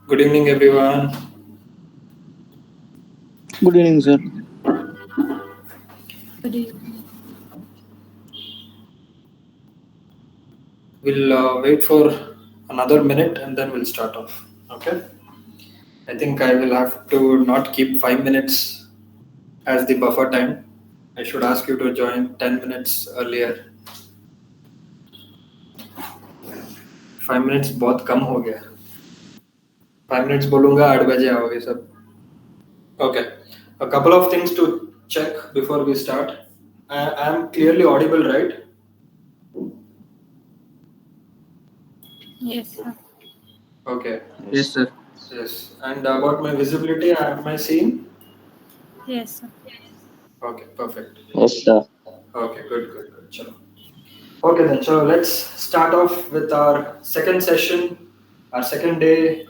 Good evening, everyone. Good evening, sir. Good evening. We'll wait for another minute and then we'll start off. Okay. I think I will have to not keep 5 minutes as the buffer time. I should ask you to join 10 minutes earlier. 5 minutes बहुत कम हो गया. 5 minutes बोलूँगा 8 बजे आओगे सब. Okay. A couple of things to check before we start. I am clearly audible, right? Yes, sir. Okay. Yes, sir. Yes. And about my visibility, am I seen? Yes, sir. Okay, perfect. Yes, sir. Okay, good. Chalo. Okay, then. So let's start off with our second session, our second day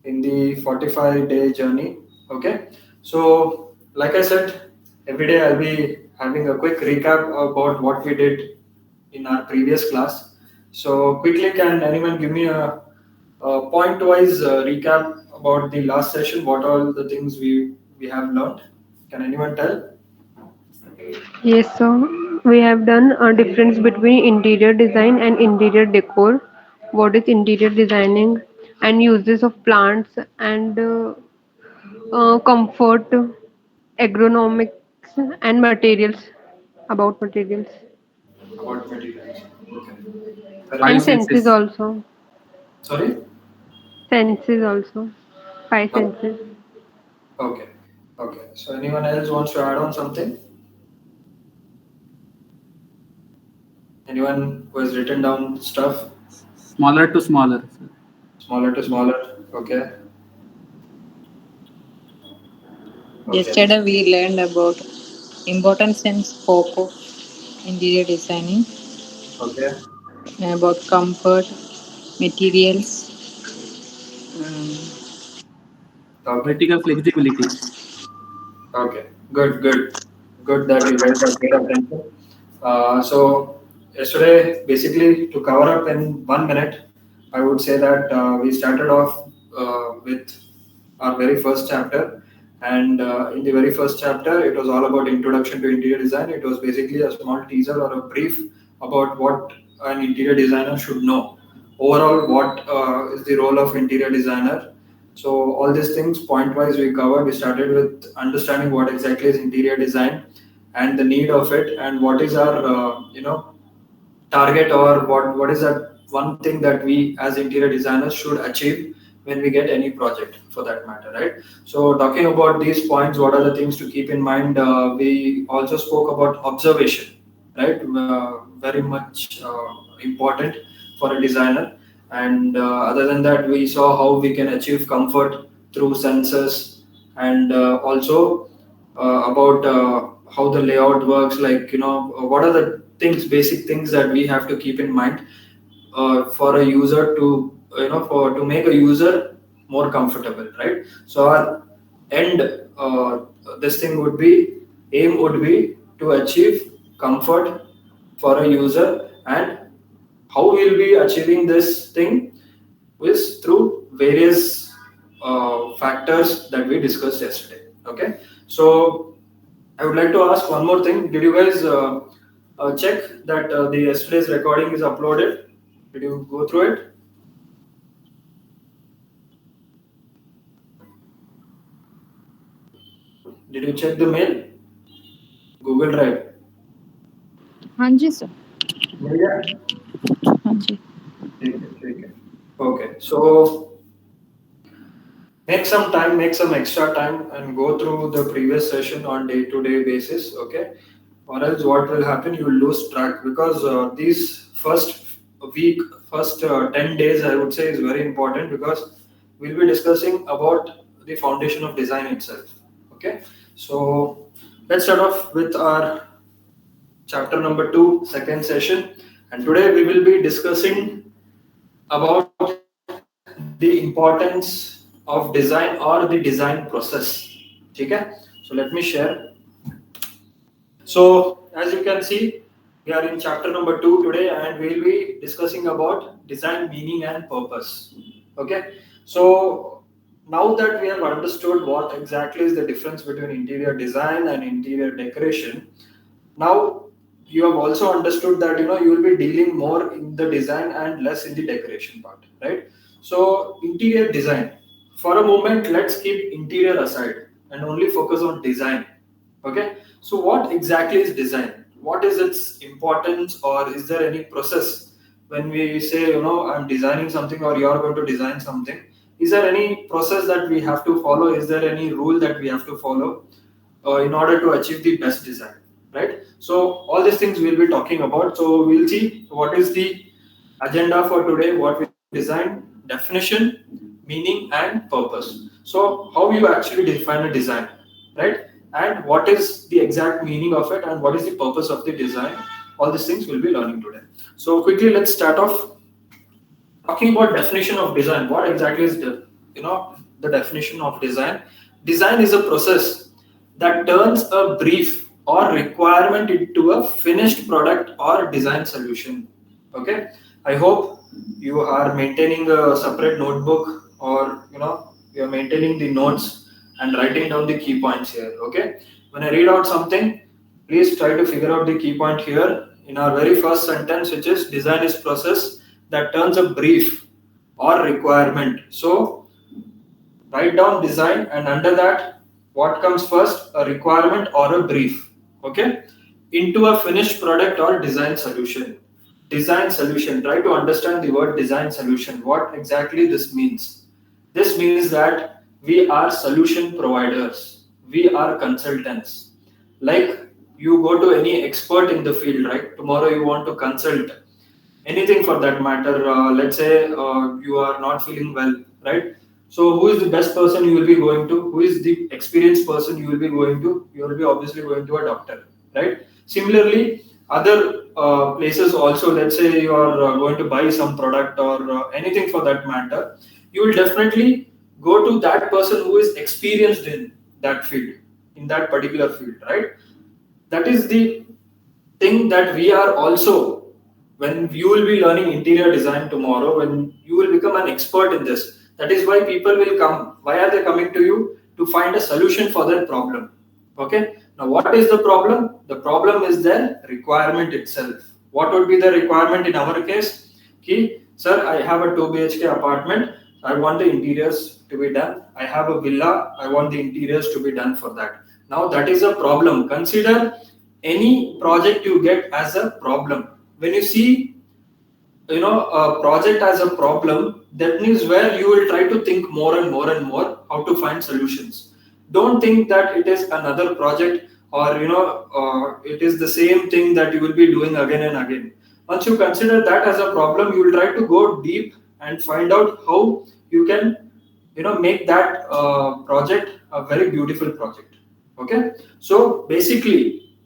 in the 45-day journey. Okay. So, like I said, every day I'll be having a quick recap about what we did in our previous class. So, quickly, can anyone give me a point-wise recap about the last session? What all the things we have learned? Can anyone tell? Yes, so we have done a difference between interior design and interior decor. What is interior designing and uses of plants and comfort, agronomics and materials. About materials About materials. Okay. Five and Whereas, senses senses. also. sorry. Senses also. Five No. senses. Okay. Okay. So anyone else wants to add on something? Anyone who has written down stuff? Smaller to smaller, sir. Smaller to smaller. Okay. Okay. Yesterday we learned about importance and scope of interior designing, Okay. about comfort, materials, um, Okay. Vertical flexibility. Okay. Good that you guys have paid attention. So yesterday, basically, to cover up in 1 minute, I would say that we started off with our very first chapter, and in the very first chapter, it was all about introduction to interior design. It was basically a small teaser or a brief about what an interior designer should know. Overall, what is the role of interior designer? So all these things point wise we covered. We started with understanding what exactly is interior design and the need of it, and what is our target, or what is that one thing that we as interior designers should achieve when we get any project for that matter, right? So talking about these points, what are the things to keep in mind? We also spoke about observation, right? Very much important for a designer. And other than that, we saw how we can achieve comfort through sensors, and also about how the layout works, like what are the things, basic things that we have to keep in mind for a user to for to make a user more comfortable, right? So our end this thing would be aim would be to achieve comfort for a user. And how we'll be achieving this thing is through various factors that we discussed yesterday. Okay, so I would like to ask one more thing. Did you guys check that the yesterday's recording is uploaded? Did you go through it? Did you check the mail? Google Drive. हाँ जी sir मिल गया? हाँ जी ठीक है. Okay, so make some extra time and go through the previous session on day-to-day basis. Okay, or else what will happen, you will lose track, because these week first 10 days I would say is very important, because we'll be discussing about the foundation of design itself. Okay, so let's start off with our chapter number 2, second session. And today we will be discussing about the importance of design or the design process. Okay, so let me share. So as you can see, we are in chapter number 2 today, and we will be discussing about design meaning and purpose. Okay, So now that we have understood what exactly is the difference between interior design and interior decoration, now you have also understood that you will be dealing more in the design and less in the decoration part, right? So interior design, for a moment let's keep interior aside and only focus on design. Okay, so what exactly is design? What is its importance, or is there any process when we say, I'm designing something or you are going to design something? Is there any process that we have to follow? Is there any rule that we have to follow in order to achieve the best design, right? So all these things we'll be talking about. So we'll see what is the agenda for today, what we design, definition, meaning, and purpose. So how you actually define a design, right? And what is the exact meaning of it, and what is the purpose of the design? All these things we'll be learning today. So quickly, let's start off talking about definition of design. What exactly is the definition of design? Design is a process that turns a brief or requirement into a finished product or design solution. Okay, I hope you are maintaining a separate notebook, or you're maintaining the notes and writing down the key points here. Okay, when I read out something, please try to figure out the key point here in our very first sentence, which is design is process that turns a brief or requirement. So write down design, and under that, what comes first, a requirement or a brief, okay, into a finished product or design solution. Design solution, try to understand the word design solution, what exactly this means. This means that we are solution providers, we are consultants. Like, you go to any expert in the field, right? Tomorrow you want to consult anything for that matter. Let's say you are not feeling well, right? So who is the best person you will be going to? Who is the experienced person you will be going to? You will be obviously going to a doctor, right? Similarly, other places also, let's say you are going to buy some product or anything for that matter, you will definitely go to that person who is experienced in that field, in that particular field, right? That is the thing that we are also, when you will be learning interior design tomorrow, when you will become an expert in this, that is why people will come. Why are they coming to you? To find a solution for their problem. Okay, now what is the problem? The problem is their requirement itself. What would be the requirement in our case? Ki, sir, I have a 2 BHK apartment, I want the interiors to be done. I have a villa, I want the interiors to be done for that. Now that is a problem. Consider any project you get as a problem. When you see a project as a problem, that means where you will try to think more and more and more how to find solutions. Don't think that it is another project, or it is the same thing that you will be doing again and again. Once you consider that as a problem, you will try to go deep and find out how you can make that project a very beautiful project. Okay, so basically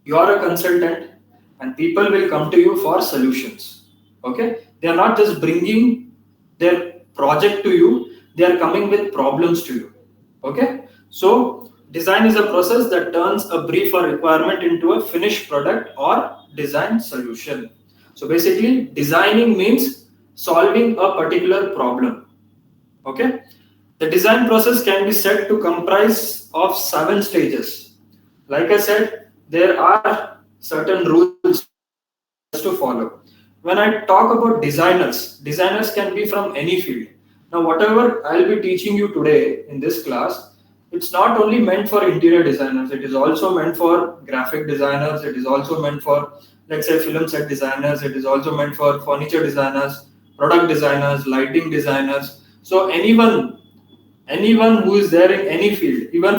you are a consultant and people will come to you for solutions. Okay, they are not just bringing their project to you, they are coming with problems to you. Okay, so design is a process that turns a brief or requirement into a finished product or design solution. So basically designing means solving a particular problem. Okay, the design process can be said to comprise of 7 stages. Like I said, there are certain rules to follow. When I talk about designers can be from any field. Now, whatever I'll be teaching you today in this class, it's not only meant for interior designers, it is also meant for graphic designers, it is also meant for, let's say, film set designers, it is also meant for furniture designers, product designers, lighting designers. So anyone who is there in any field, even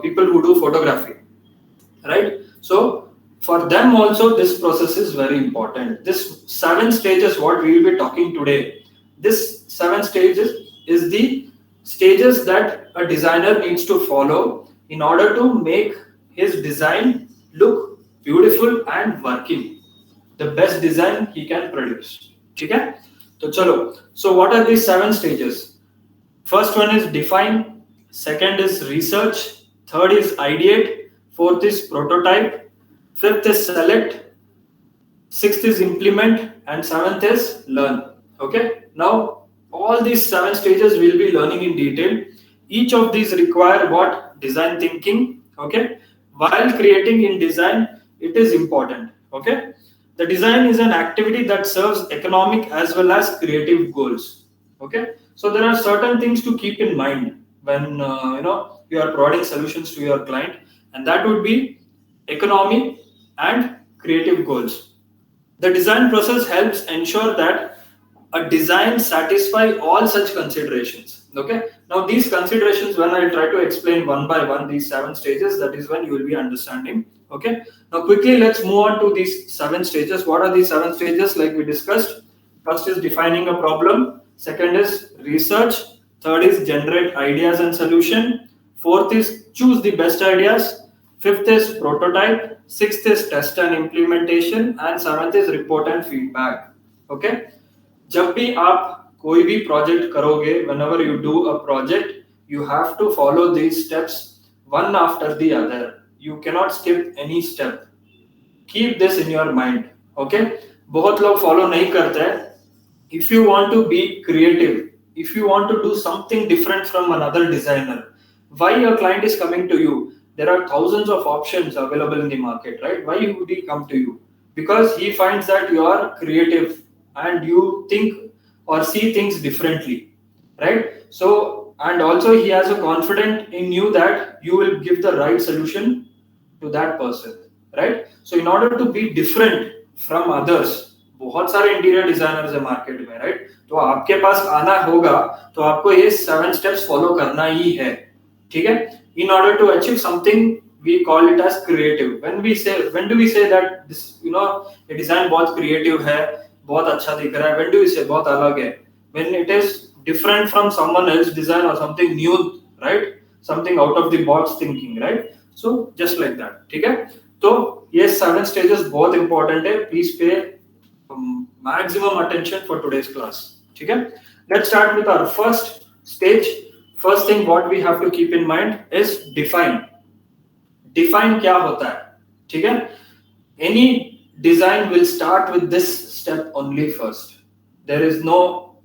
people who do photography, right? So for them also this process is very important. This 7 stages what we will be talking today, this 7 stages is the stages that a designer needs to follow in order to make his design look beautiful and working, the best design he can produce. Okay, so chalo, so what are these 7 stages? First one is define, second is research, third is ideate, fourth is prototype, fifth is select, sixth is implement, and seventh is learn. Okay, now all these 7 stages we'll be learning in detail. Each of these require what? Design thinking. Okay, while creating in design, it is important. Okay, the design is an activity that serves economic as well as creative goals. Okay, so there are certain things to keep in mind when you are providing solutions to your client, and that would be economy and creative goals. The design process helps ensure that a design satisfy all such considerations. Okay. Now these considerations, when I try to explain one by one these 7 stages, that is when you will be understanding. Okay. Now quickly let's move on to these 7 stages. What are these 7 stages? Like we discussed, first is defining a problem. Second is research. Third is generate ideas and solution. Fourth is choose the best ideas. Fifth is prototype. Sixth is test and implementation. And seventh is report and feedback. Okay. जब भी आप कोई भी project करोगे, whenever you do a project, you have to follow these steps one after the other. You cannot skip any step. Keep this in your mind. Okay? बहुत लोग follow नहीं करते हैं. If you want to be creative, if you want to do something different from another designer, why your client is coming to you? There are thousands of options available in the market, right? Why would he come to you? Because he finds that you are creative and you think or see things differently, right? So, and also he has a confidence in you that you will give the right solution to that person, right? So in order to be different from others, बहुत सारे interior designers है market में, right? तो आपके पास आना होगा तो आपको ये 7 स्टेप्स फॉलो करना ही है, ठीक है? In order to achieve something, we call it as creative. When do we say that this, ये डिजाइन बहुत क्रिएटिव है, बहुत अच्छा दिख रहा है? When do we say बहुत अलग है? When it is different from someone else's design or something new, right? Something out of the box thinking, right? So just like that, ठीक है? तो ये 7 stages बहुत important है. Please pay maximum attention for today's class. ठीक है? Let's start with our first stage. First thing what we have to keep in mind is define. Define क्या होता है? ठीक है? Any design will start with this step only first. There is no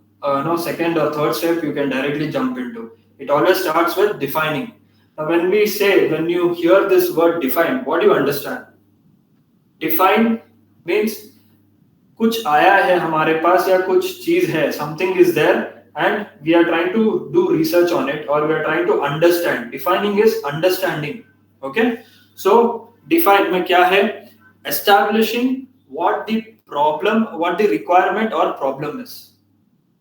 second or third step you can directly jump into. It always starts with defining. Now when you hear this word define, what do you understand? Define means कुछ आया है हमारे पास या कुछ चीज है, something is there and we are trying to do research on it or we are trying to understand. Defining is understanding. Okay, so define में क्या है? Establishing what the requirement or problem is.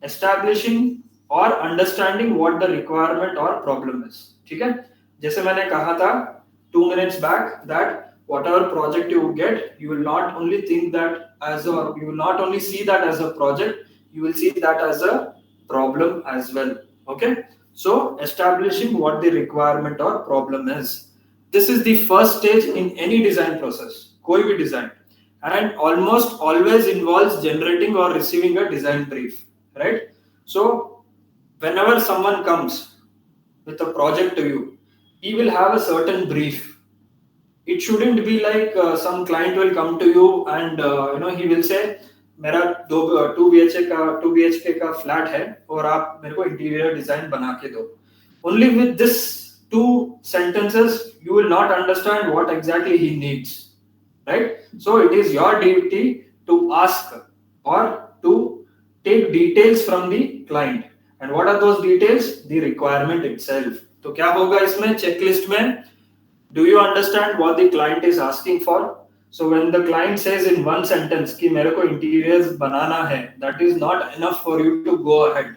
Establishing or understanding what the requirement or problem is. ठीक है? जैसे मैंने कहा था 2 minutes back that whatever project you get, you will not only think that you will not only see that as a project, you will see that as a problem as well. Okay, so establishing what the requirement or problem is. This is the first stage in any design process, कोई भी design, and almost always involves generating or receiving a design brief, right? So whenever someone comes with a project to you, he will have a certain brief. It shouldn't be like some client will come to you and he will say मेरा 2 BHK का flat है और आप मेरे को interior design बना के दो. Only with this 2 sentences you will not understand what exactly he needs, right? So it is your duty to ask or to take details from the client. And what are those details? The requirement itself. तो क्या होगा इसमें checklist में? Do you understand what the client is asking for? So when the client says in one sentence कि मेरे को interiors बनाना है, that is not enough for you to go ahead,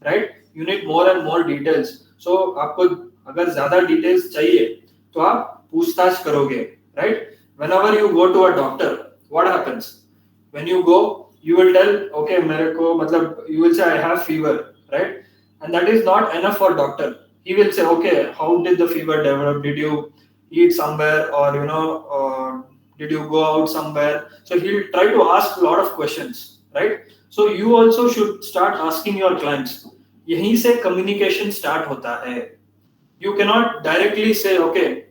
right? You need more and more details. So आपको अगर ज़्यादा details चाहिए, तो आप पूछताछ करोगे, right? Whenever you go to a doctor, what happens? When you go, you will tell, okay, मेरे को मतलब you will say I have fever, right? And that is not enough for doctor. He will say, okay, how did the fever develop? Did you eat somewhere or did you go out somewhere? So he'll try to ask a lot of questions, right? So you also should start asking your clients. यहीं से communication start होता है. You cannot directly say, okay,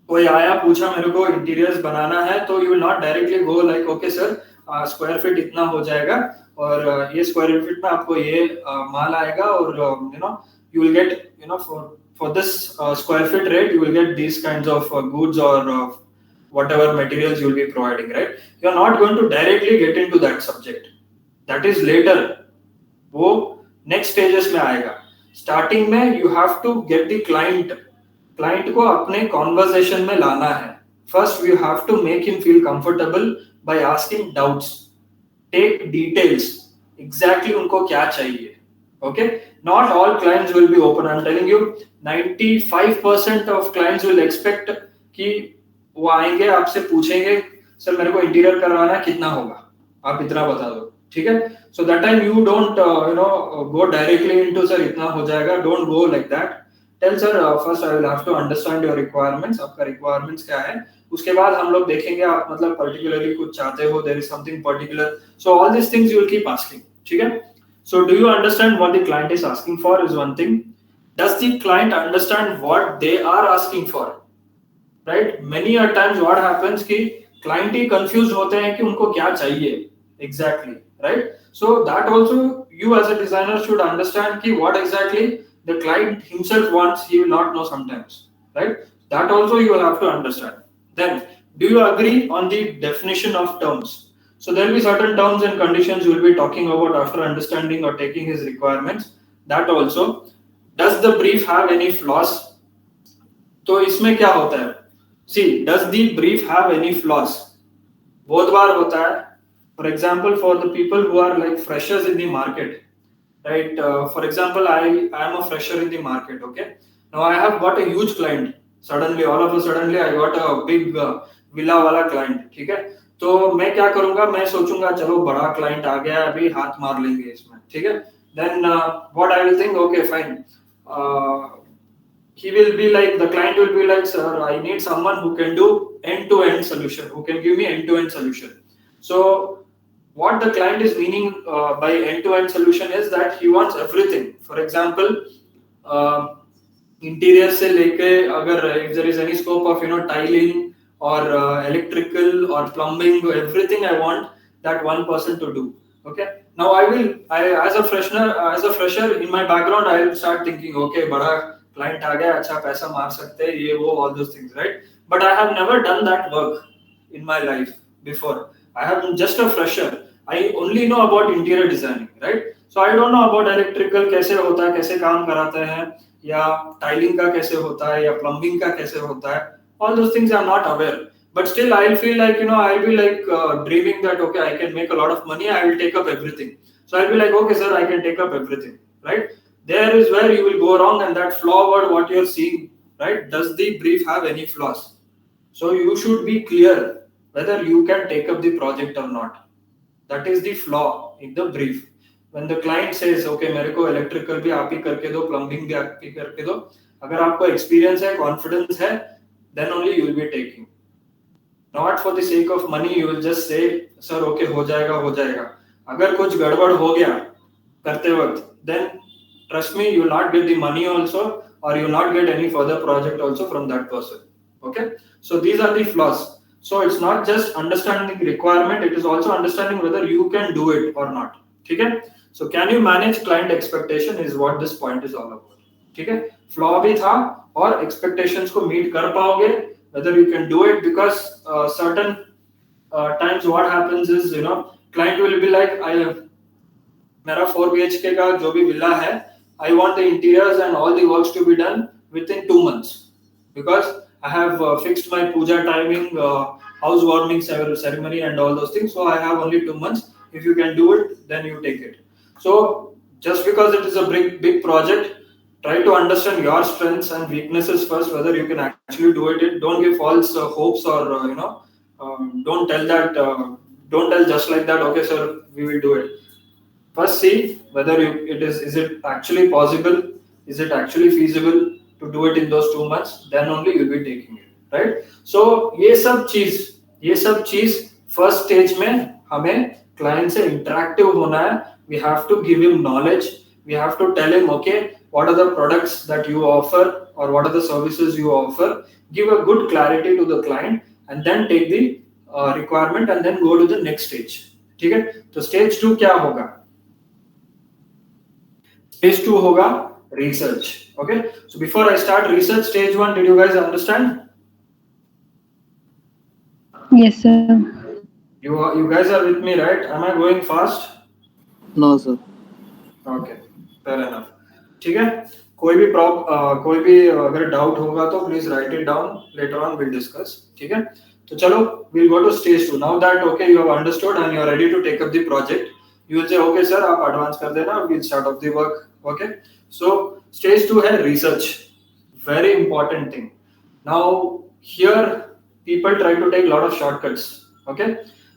कोई आया पूछा मेरे को interiors बनाना है, तो you will not directly go like, okay sir, square feet इतना हो जाएगा, और ये स्क्वायर फीट में आपको ये माल आएगा और you will get for this square feet rate you will get these kinds of goods or whatever materials you will be providing, right? You are not going to directly get into that subject. That is later. वो next stages में आएगा. Starting में you have to get the client को अपने conversation में लाना है. First you have to make him feel comfortable by asking doubts. Take details. Exactly उनको क्या चाहिए. Okay? Not all clients will be open. I'm telling you, 95% of clients will expect कि वो आएंगे आपसे पूछेंगे सर मेरे को इंटीरियर करवाना कितना होगा, आप इतना बता दो, ठीक है? So that time you don't go directly into sir इतना हो जाएगा. Don't go like that. Tell sir first I will have to understand your requirements. आपका requirements क्या है? उसके बाद हम लोग देखेंगे आप मतलब particularly कुछ चाहते हो, there is something particular. So all these things you will keep asking, ठीक है? So do you understand what the client is asking for is one thing. Does the client understand what they are asking for? Right? Many a times what happens कि client ही confused होते हैं कि उनको क्या चाहिए exactly, right? So that also you as a designer should understand कि what exactly the client himself wants. He will not know sometimes, right? That also you will have to understand. Then do you agree on the definition of terms? So there will be certain terms and conditions you will be talking about after understanding or taking his requirements. That also. Does the brief have any flaws? तो इसमें क्या होता है? See, does the brief have any flaws? बहुत बार होता है. For example, for the people who are like freshers in the market, right? For example, I am a fresher in the market. Okay. Now I have got a huge client. Suddenly, all of a suddenly, I got a big villa वाला client. ठीक है? तो मैं क्या करूँगा? मैं सोचूंगा चलो बड़ा client आ गया अभी हाथ मार लेंगे इसमें. ठीक है? Then what I will think? Okay, fine. He will be like, the client will be like, sir, I need someone who can do end-to-end solution, who can give me end-to-end solution. So what the client is meaning by end-to-end solution is that he wants everything. For example, interior से लेके अगर if there is any scope of tiling or electrical or plumbing, everything I want that one person to do. Okay. Now I as a fresher in my background I will start thinking, okay, बड़ा client आ गया, अच्छा पैसा मार सकते हैं, ये वो, all those things, right? But I have never done that work in my life before. I am just a fresher. I only know about interior designing, right? So I don't know about electrical कैसे होता है, कैसे काम कराते हैं, या tiling का कैसे होता है, या plumbing का कैसे होता है. All those things I'm not aware. But still I'll feel like, I'll be like dreaming that, okay, I can make a lot of money, I will take up everything. So I'll be like, okay, sir, I can take up everything, right? There is where you will go wrong, and that flaw word what you're seeing, right? Does the brief have any flaws? So you should be clear whether you can take up the project or not. That is the flaw in the brief. When the client says, okay, मेरे को electrical भी आप ही करके दो, plumbing भी आप ही करके दो, अगर आपको experience है, confidence है, then only you will be taking. Not for the sake of money, you will just say, sir, okay, हो जाएगा. अगर कुछ गड़बड़ हो गया करते वक्त, then trust me, you will not get the money also, or you will not get any further project also from that person. Okay. So these are the flaws. So it's not just understanding the requirement, it is also understanding whether you can do it or not. Okay. So can you manage client expectation is what this point is all about. Okay. Flaw भी था और expectations को meet कर पाओगे, whether you can do it, because certain times what happens is, client will be like, मेरा 4 BHK का जो भी विला है, I want the interiors and all the works to be done within 2 months, because I have fixed my puja timing, housewarming ceremony and all those things. So I have only 2 months. If you can do it, then you take it. So just because it is a big project, try to understand your strengths and weaknesses first, whether you can actually do it. Don't give false hopes, or don't tell just like that, okay sir, we will do it. First see whether is it actually possible, is it actually feasible to do it in those 2 months, then only you'll be taking it, right? So ये सब चीज first stage में हमें client से interactive होना है. We have to give him knowledge. We have to tell him, okay, what are the products that you offer, or what are the services you offer. Give a good clarity to the client, and then take the requirement and then go to the next stage. ठीक है, तो stage 2 क्या होगा? Stage 2 होगा research. Okay, so before I start research, stage 1, did you guys understand? Yes, sir. You guys are with me, right? Am I going fast? No, sir. Okay, fair enough. ठीक है, कोई भी अगर doubt होगा तो please right it down, later on will discuss. ठीक है, तो चलो we'll go to stage 2. Now that okay you have understood and you are ready to take up the project, you will say okay sir आप advance कर देना, we'll start off the work. Okay, so stage 2 है research. Very important thing. Now here people try to take a lot of shortcuts. Okay,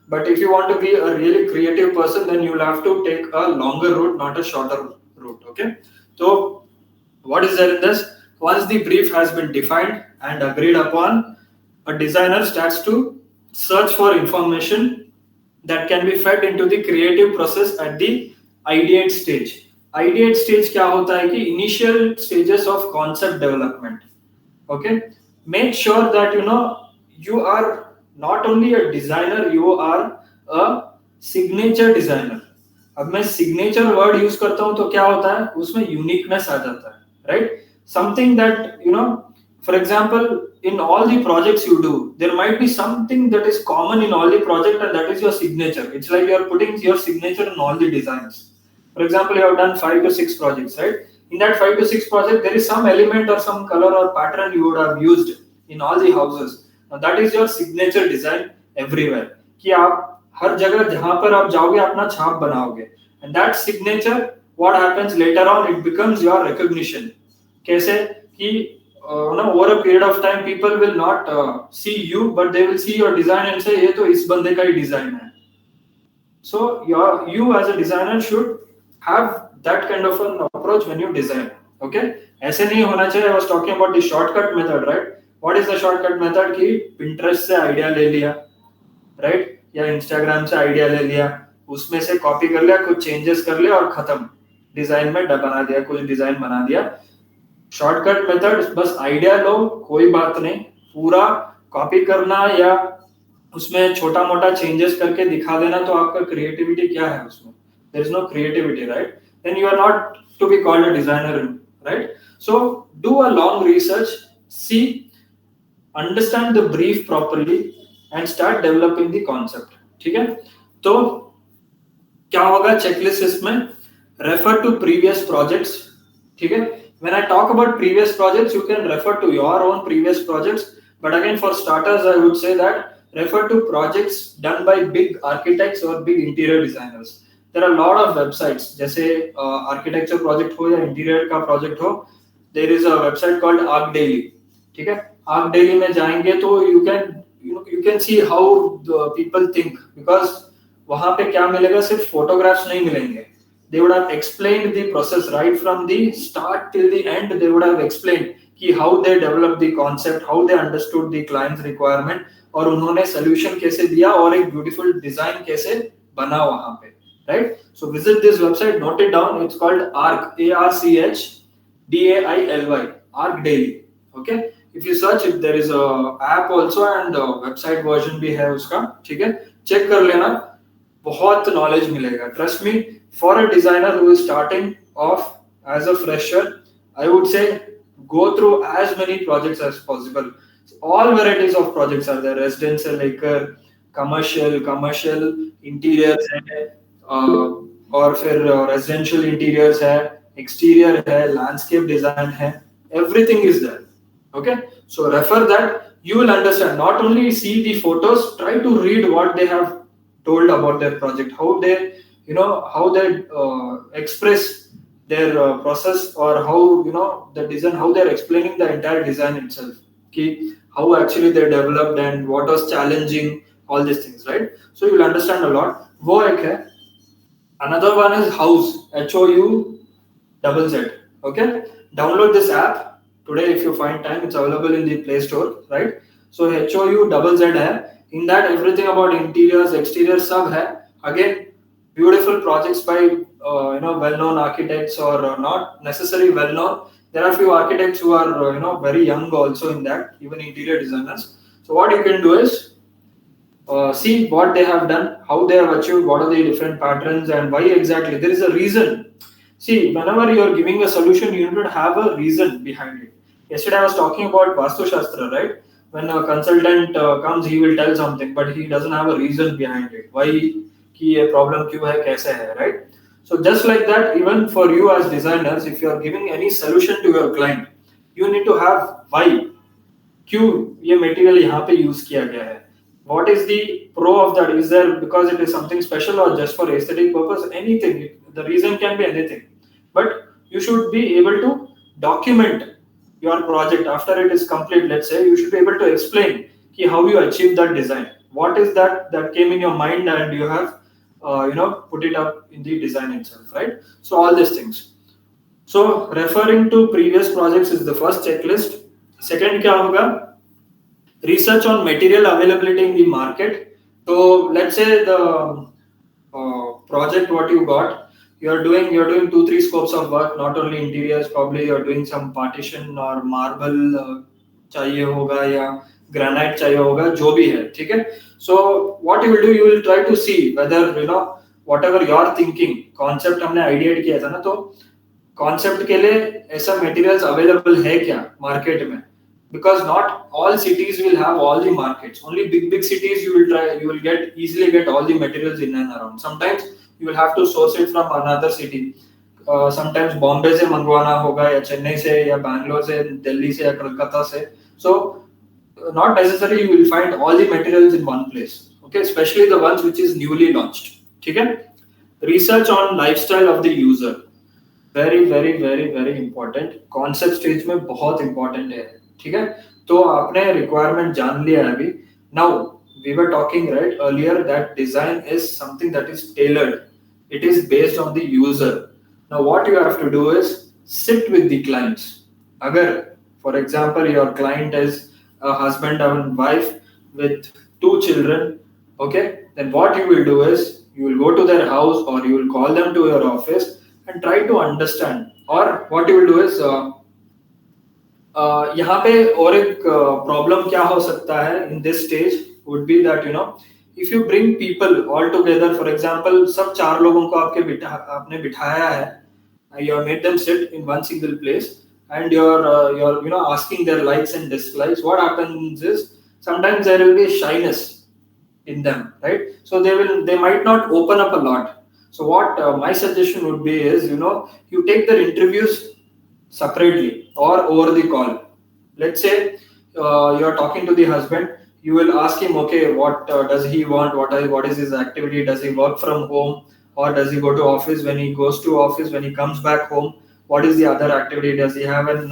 but if you want to be a really creative person, then you will have to take a longer route, not a shorter route. Okay, so what is there in this? Once the brief has been defined and agreed upon, a designer starts to search for information that can be fed into the creative process at the ideate stage. Ideate stage क्या होता है कि initial stages of concept development. Okay, make sure that you are not only a designer, you are a signature designer. अब मैं signature word use करता हूं तो क्या होता है, उसमें uniqueness आ जाता है, right? Something that for example, in all the projects you do, there might be something that is common in all the project, and that is your signature. It's like you are putting your signature in all the designs. For example, you have done 5 to 6 projects, right? In that 5 to 6 project, there is some element or some color or pattern you would have used in all the houses. Now that is your signature design everywhere. कि आप हर जगह जहां पर आप जाओगे अपना छाप बनाओगे. And that signature, what happens later on, it becomes your recognition. कैसे कि over a period of time people will not see you, but they will see your design and say ये तो इस बंदे का ही design है. So you as a designer should have that kind of an approach when you design. Okay, ऐसे नहीं होना चाहिए. I was talking about the shortcut method, right? What is the shortcut method? कि Pinterest से idea ले लिया, right? या Instagram से idea ले लिया, उसमें से copy कर लिया, कुछ changes कर लिया और खत्म, डिजाइन में बना दिया, कुछ डिजाइन बना दिया. शॉर्टकट मेथड, बस आइडिया लो, कोई बात नहीं, पूरा कॉपी करना या उसमें छोटा मोटा चेंजेस करके दिखा देना तो आपका क्रिएटिविटी क्या है उसमें? There is no creativity, right? Then you are not to be called a designer, right? So do a long research, see, understand the brief properly and start developing the concept. ठीक है, तो क्या होगा checklist इसमें? Refer to previous projects. ठीक है, when I talk about previous projects, you can refer to your own previous projects, but again for starters I would say that refer to projects done by big architects or big interior designers. There are a lot of websites, जैसे architecture project हो या interior का project हो, there is a website called Arc Daily. ठीक है, Arc Daily में जाएंगे तो you can see how the people think, because वहाँ पे क्या मिलेगा, सिर्फ photographs नहीं मिलेंगे. They would have explained the process right from the start till the end. They would have explained कि how they developed the concept, how they understood the client's requirement, और उन्होंने solution कैसे दिया और एक beautiful design कैसे बना वहाँ पे, right? So visit this website, note it down. It's called Arc, ARCH DAILY, Arc Daily. Okay, if you search it, there is a app also and a website version भी है उसका. ठीक है, check कर लेना, बहुत knowledge मिलेगा. Trust me, for a designer who is starting off as a fresher, I would say go through as many projects as possible. All varieties of projects are there. Residential, acre, commercial interiors है, और फिर residential interiors है, exterior है, landscape design है. Everything is there. Okay, so refer that. You will understand. Not only see the photos, try to read what they have told about their project, how they how they express their process, or how the design, how they're explaining the entire design itself, how actually they developed and what was challenging, all these things, right? So you'll understand a lot. वो एक है. Another one is House, HOUZZ. Okay, download this app today if you find time. It's available in the Play Store, right? So HOUZZ है. In that everything about interiors, exteriors सब है. Again, beautiful projects by well-known architects, or not necessarily well-known. There are few architects who are very young also in that, even interior designers. So what you can do is see what they have done, how they have achieved, what are the different patterns, and why exactly. There is a reason. See, whenever you are giving a solution, you need to have a reason behind it. Yesterday, I was talking about Vastu Shastra, right? When a consultant comes, he will tell something, but he doesn't have a reason behind it. Why कि ये problem क्यों है, कैसे है, right? So just like that, even for you as designers, if you are giving any solution to your client, you need to have why. क्यों ये material यहाँ पे यूज किया गया है, what is the pro of that, is there because it is something special or just for aesthetic purpose, anything, the reason can be anything, but you should be able to document your project after it is complete. Let's say you should be able to explain ki how you achieved that design, what is that came in your mind and you have put it up in the design itself, right? So all these things. So referring to previous projects is the first checklist. Second क्या होगा, research on material availability in the market. So let's say the project what you got, you're doing 2-3 scopes of work, not only interiors, probably you're doing some partition or marble चाहिए होगा या granite चाहिए होगा, जो भी है, ठीक है. So what you will do, you will try to see whether whatever you're thinking, concept हमने ideate किया था ना, तो कॉन्सेप्ट के लिए ऐसा मटेरियल्स अवेलेबल है क्या मार्केट में, because not all cities will have all the markets, only big cities you will easily get all the materials in and around. Sometimes you will have to source it from another city, sometimes Bombay से मंगवाना होगा या चेन्नई से या बैंगलोर से, दिल्ली से या कलकत्ता से. So not necessarily you will find all the materials in one place, okay, especially the ones which is newly launched, ठीक है. Research on lifestyle of the user, very very very very important, concept stage में बहुत important है, ठीक है. तो आपने requirement जान लिया है अभी. Now we were talking right earlier that design is something that is tailored, it is based on the user. Now what you have to do is sit with the clients. अगर for example your client is a husband and wife with 2 children, okay, then what you will do is you will go to their house or you will call them to your office and try to understand, or what you will do is यहाँ पे और एक problem क्या हो सकता है in this stage would be that if you bring people all together, for example सब 4 लोगों को आपने बिठाया है, you have made them sit in one single place and you're asking their likes and dislikes. What happens is sometimes there will be shyness in them, right? So they might not open up a lot. So what my suggestion would be is, you take their interviews separately or over the call. Let's say you're talking to the husband, you will ask him, okay, what does he want? What is his activity? Does he work from home or does he go to office? When he goes to office, when he comes back home, what is the other activity? Does he have an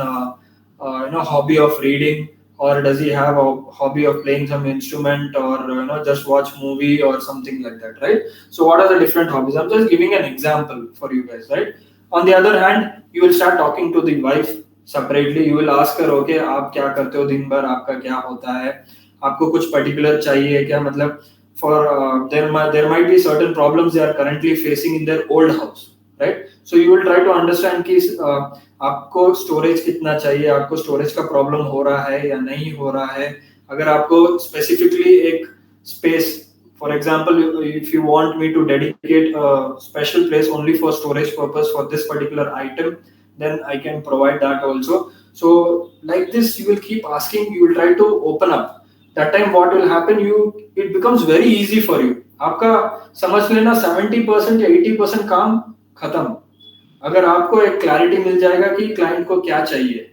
hobby of reading, or does he have a hobby of playing some instrument, or just watch movie or something like that, right? So what are the different hobbies? I'm just giving an example for you guys, right? On the other hand, you will start talking to the wife separately. You will ask her, okay, आप क्या करते हो दिन भर, आपका क्या होता है, आपको कुछ particular चाहिए क्या, मतलब for there might be certain problems they are currently facing in their old house, right? So you will try to understand कि आपको स्टोरेज कितना चाहिए, आपको स्टोरेज का प्रॉब्लम हो रहा है या नहीं हो रहा है. अगर आपको स्पेसिफिकली एक space, for example if you want me to dedicate a special place only for storage purpose for this particular item, then I can provide that also. So like this you will keep asking, you will try to open up. That time what will happen, it becomes very easy for you. आपका समझ लेना 70% या 80% काम खत्म. अगर आपको एक clarity मिल जाएगा कि क्लाइंट को क्या चाहिए.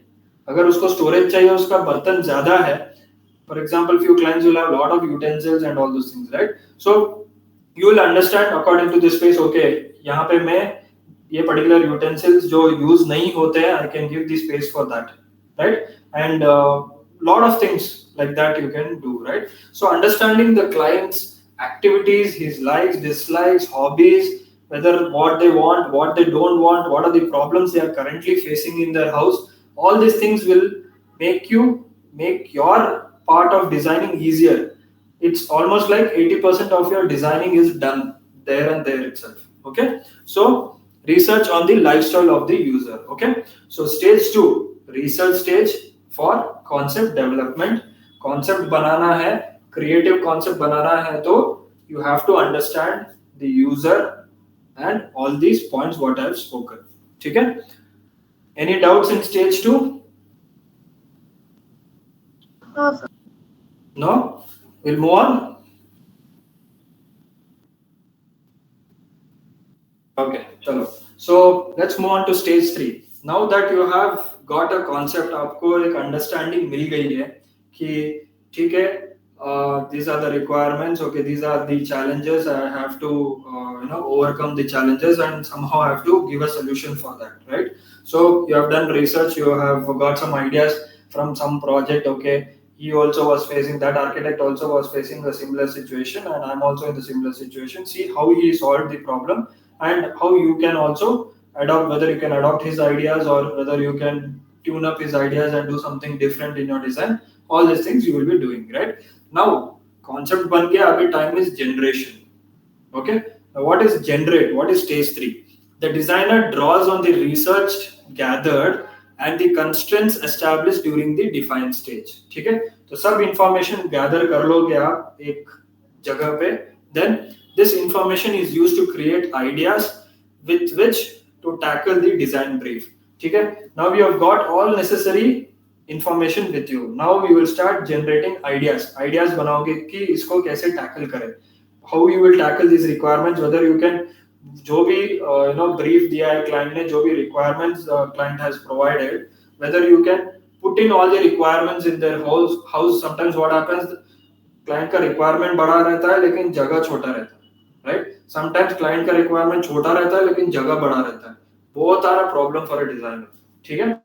अगर उसको स्टोरेज चाहिए, उसका बर्तन ज्यादा है, for example few clients will have lot of utensils and all those things, right? So you will understand according to this space, okay, यहाँ पे मैं ये particular utensils जो यूज नहीं होते हैं, I can give the space for that, right? And lot of things like that you can do, right? So understanding the client's activities, his likes, dislikes, hobbies, whether what they want, what they don't want, what are the problems they are currently facing in their house, all these things will make your part of designing easier. It's almost like 80% of your designing is done there and there itself, okay? So research on the lifestyle of the user, okay? So stage 2, research stage for concept development. Concept बनाना है, creative concept बनाना है तो you have to understand the user and all these points what I have spoken. ठीक है? Any doubts in stage 2? No? We'll move on. Okay, chalo. So let's move on to stage 3. Now that you have got a concept, आपको एक understanding मिल गई है कि ठीक है, these are the requirements. Okay, these are the challenges. I have to overcome the challenges and somehow I have to give a solution for that, right? So you have done research. You have got some ideas from some project. Okay, he also was facing that architect also was facing a similar situation, and I'm also in the similar situation. See how he solved the problem and how you can also adopt, whether you can adopt his ideas or whether you can tune up his ideas and do something different in your design. All these things you will be doing, right? Now concept ban gaya, abhi time is generation. Okay, now what is generate? What is stage 3? The designer draws on the research gathered and the constraints established during the define stage. ठीक है, तो सब information gather कर लोगे आप एक जगह पे, then this information is used to create ideas with which to tackle the design brief. ठीक है, now we have got all necessary information with you. Now we will start generating ideas बनाओगे कि इसको कैसे tackle करें, how you will tackle these requirements, whether you can जो भी brief दिया है client ने, जो भी requirements client has provided, whether you can put in all the requirements in their house. Sometimes what happens, client का requirement बड़ा रहता है लेकिन जगह छोटा रहता है, right? Sometimes client का requirement छोटा रहता है लेकिन जगह बड़ा रहता है. Both are a problem for a designer. ठीक है?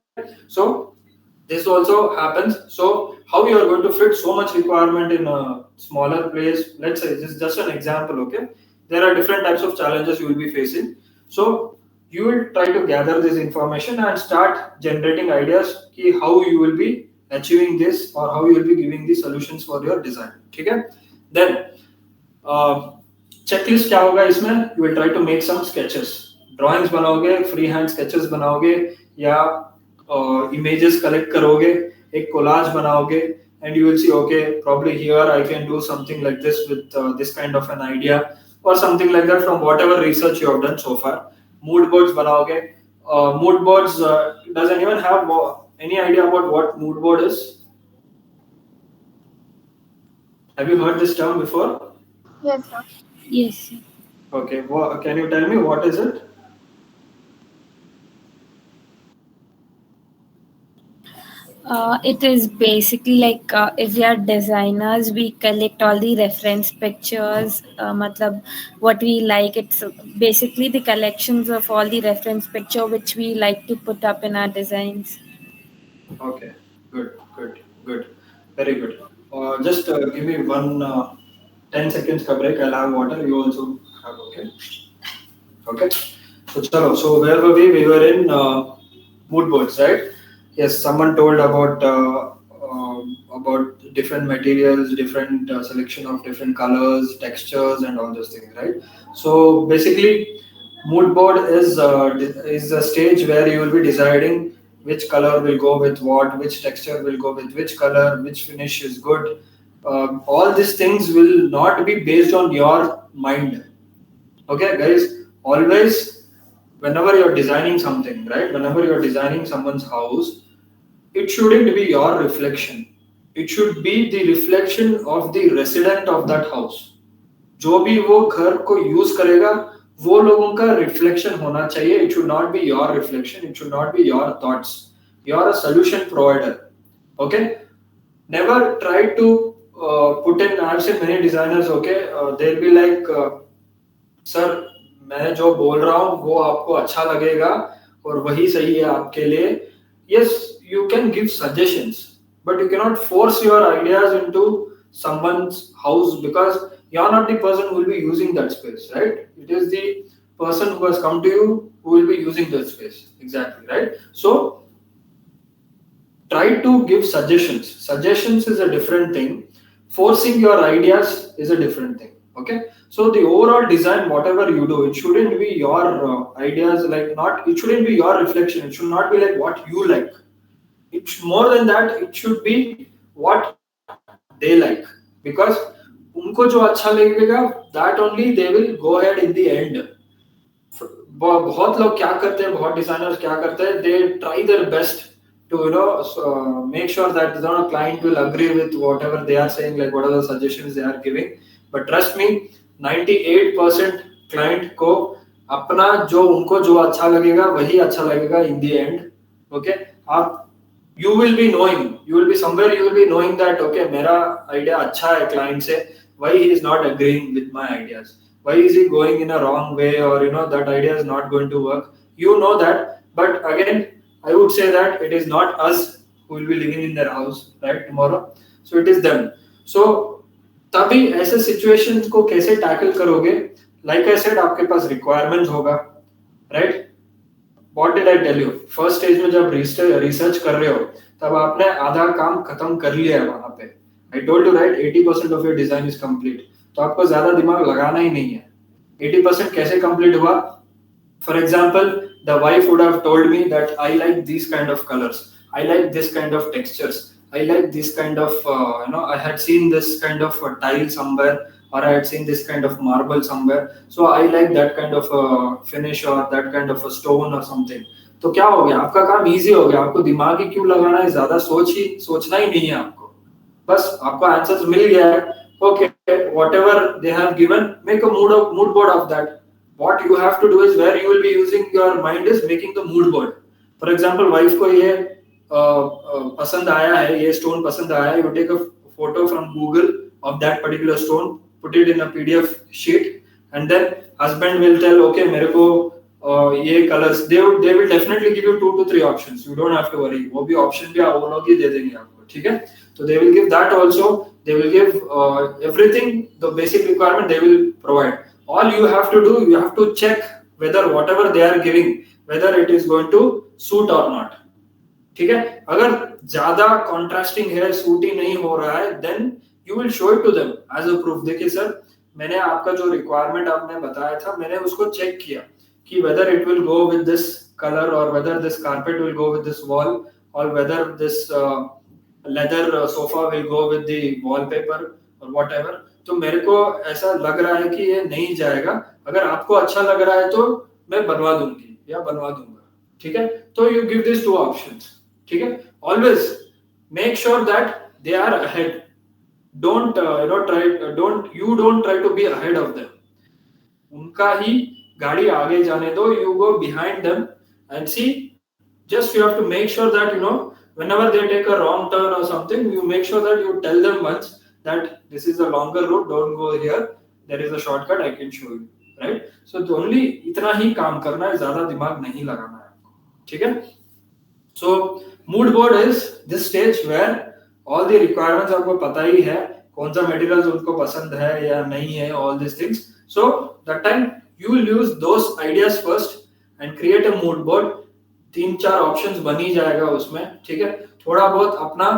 So this also happens. So how you are going to fit so much requirement in a smaller place? Let's say this is just an example. Okay, there are different types of challenges you will be facing. So you will try to gather this information and start generating ideas ki how you will be achieving this or how you will be giving the solutions for your design. ठीक है? Then checklist क्या होगा इसमें? You will try to make some sketches. Drawings बनाओगे, free hand sketches बनाओगे या images collect करोगे, एक collage बनाओगे, and you will see, okay, probably here I can do something like this with this kind of an idea or something like that from whatever research you have done so far. Mood boards बनाओगे. Mood boards, does anyone have any idea about what mood board is? Have you heard this term before? Yes, sir. Yes, sir. Okay, can you tell me what is it? It is basically like if we are designers, we collect all the reference pictures. Matlab, what we like. It's basically the collections of all the reference picture which we like to put up in our designs. Okay, good, very good. Just give me 10 seconds ka break. I'll have water. You also have. Okay. So chalo. So where were we? We were in mood boards, right? Yes, someone told about different materials, different selection of different colors, textures, and all those things, right? So basically, mood board is a stage where you will be deciding which color will go with what, which texture will go with which color, which finish is good. All these things will not be based on your mind. Okay, guys, always whenever you're designing something, right? Whenever you're designing someone's house, it shouldn't be your reflection. It should be the reflection of the resident of that house. जो भी वो घर को use करेगा, वो लोगों का reflection होना चाहिए. It should not be your reflection. It should not be your thoughts. You are a solution provider. Okay. Never try to put in. I've seen many designers. Okay, they'll be like, sir, मैं जो बोल रहा हूँ वो आपको अच्छा लगेगा और वही सही है आपके लिए. Yes, you can give suggestions, but you cannot force your ideas into someone's house because you're not the person who will be using that space, right? It is the person who has come to you who will be using that space. Exactly, right? So try to give suggestions. Suggestions is a different thing. Forcing your ideas is a different thing. Okay, so the overall design, whatever you do, it shouldn't be your ideas, like not. It shouldn't be your reflection. It should not be like what you like. It's more than that. It should be what they like, because उनको जो अच्छा लगेगा that only they will go ahead in the end. बहुत लोग क्या करते हैं, बहुत डिजाइनर्स क्या करते हैं, they try their best to make sure that the client will agree with whatever they are saying, like what are the suggestions they are giving. But trust me, 98% client को अपना जो उनको जो अच्छा लगेगा वही अच्छा लगेगा in the end. Okay, आप you will be knowing, you will be somewhere, you will be knowing that okay मेरा idea अच्छा है client से, why he is not agreeing with my ideas, why is he going in a wrong way, or that idea is not going to work. You know that, but again I would say that it is not us who will be living in their house right tomorrow, so it is them. So तभी ऐसे situations को कैसे tackle करोगे, like I said आपके पास requirements होगा, right? What did I tell you? First stage में जब research कर रहे हो तब आपने आधा काम खत्म कर लिया है वहां पे. I told you right, 80% of your design is complete. तो आपको ज्यादा दिमाग लगाना ही नहीं है. 80% कैसे complete हुआ? For example, the wife would have told me that I like these kind of colors, I like this kind of textures, I like this kind of I had seen this kind of tile somewhere, or I had seen this kind of marble somewhere, so I like that kind of finish or that kind of a stone or something. तो क्या हो गया, आपका काम easy हो गया, आपको दिमाग ही क्यों लगाना है, ज्यादा सोचना ही नहीं है आपको, बस आपको आंसर्स मिल गया है. Okay, whatever they have given, make a mood board of that. What you have to do is where you will be using your mind is making the mood board. For example, wife को ये पसंद आया है, ये stone पसंद आया है, you take a photo from Google of that particular stone, put it in a PDF sheet, and then husband will tell, okay मेरे को ये colors, they will definitely give you 2 to 3 options. You don't have to worry, वो भी option भी वो लोग ही दे देंगे आपको, ठीक है? So they will give that also. They will give everything, the basic requirement they will provide. All you have to do, you have to check whether whatever they are giving, whether it is going to suit or not. ठीक है? अगर ज्यादा contrasting है, suit ही नहीं हो रहा है, then you will show it to them as a proof. देखिए सर, मैंने आपका जो requirement आपने बताया था, मैंने उसको check किया कि whether it will go with this color, or whether this carpet will go with this wall, or whether this leather sofa will go with the wallpaper or whatever. तो मेरे को ऐसा लग रहा है कि ये नहीं जाएगा, अगर आपको अच्छा लग रहा है तो मैं बनवा दूंगी या बनवा दूंगा, ठीक है? तो you give these 2 options, ठीक है? Always make sure that they are ahead. Don't try to be ahead of them. उनका ही गाड़ी आगे जाने दो, you go behind them and see. Just you have to make sure that whenever they take a wrong turn or something, you make sure that you tell them once that this is a longer route, don't go here, there is a shortcut, I can show you, right? So only इतना ही काम करना है, ज्यादा दिमाग नहीं लगाना है आपको, ठीक है? So mood board is this stage where all the requirements आपको पता ही है, कौन सा materials उनको पसंद है या नहीं है, all these things. So that time you will use those ideas first and create a mood board. 3-4 options बन ही जाएगा उसमें, ठीक है? थोड़ा बहुत अपना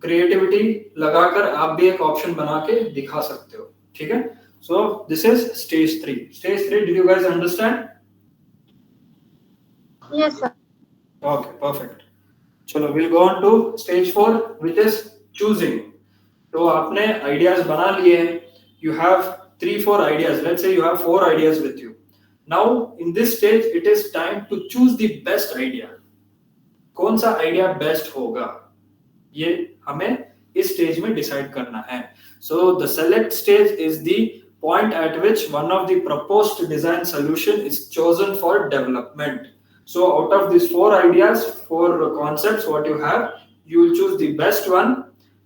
क्रिएटिविटी लगाकर आप भी एक ऑप्शन बना के दिखा सकते हो, ठीक है? So this is stage 3. Stage 3, did you guys understand? Yes, sir. Okay, perfect. चलो, we'll go on to stage 4, which is choosing. तो आपने आइडियाज बना लिए हैं, you have 3-4 ideas. Let's say you have 4 ideas with you. Now in this stage it is time to choose the best idea. कौन सा idea best होगा, ये हमें इस स्टेज में डिसाइड करना है. So the select stage is the point at which one of the proposed design solution is chosen for development. So out of these 4 ideas, 4 concepts what you have, you will choose the best one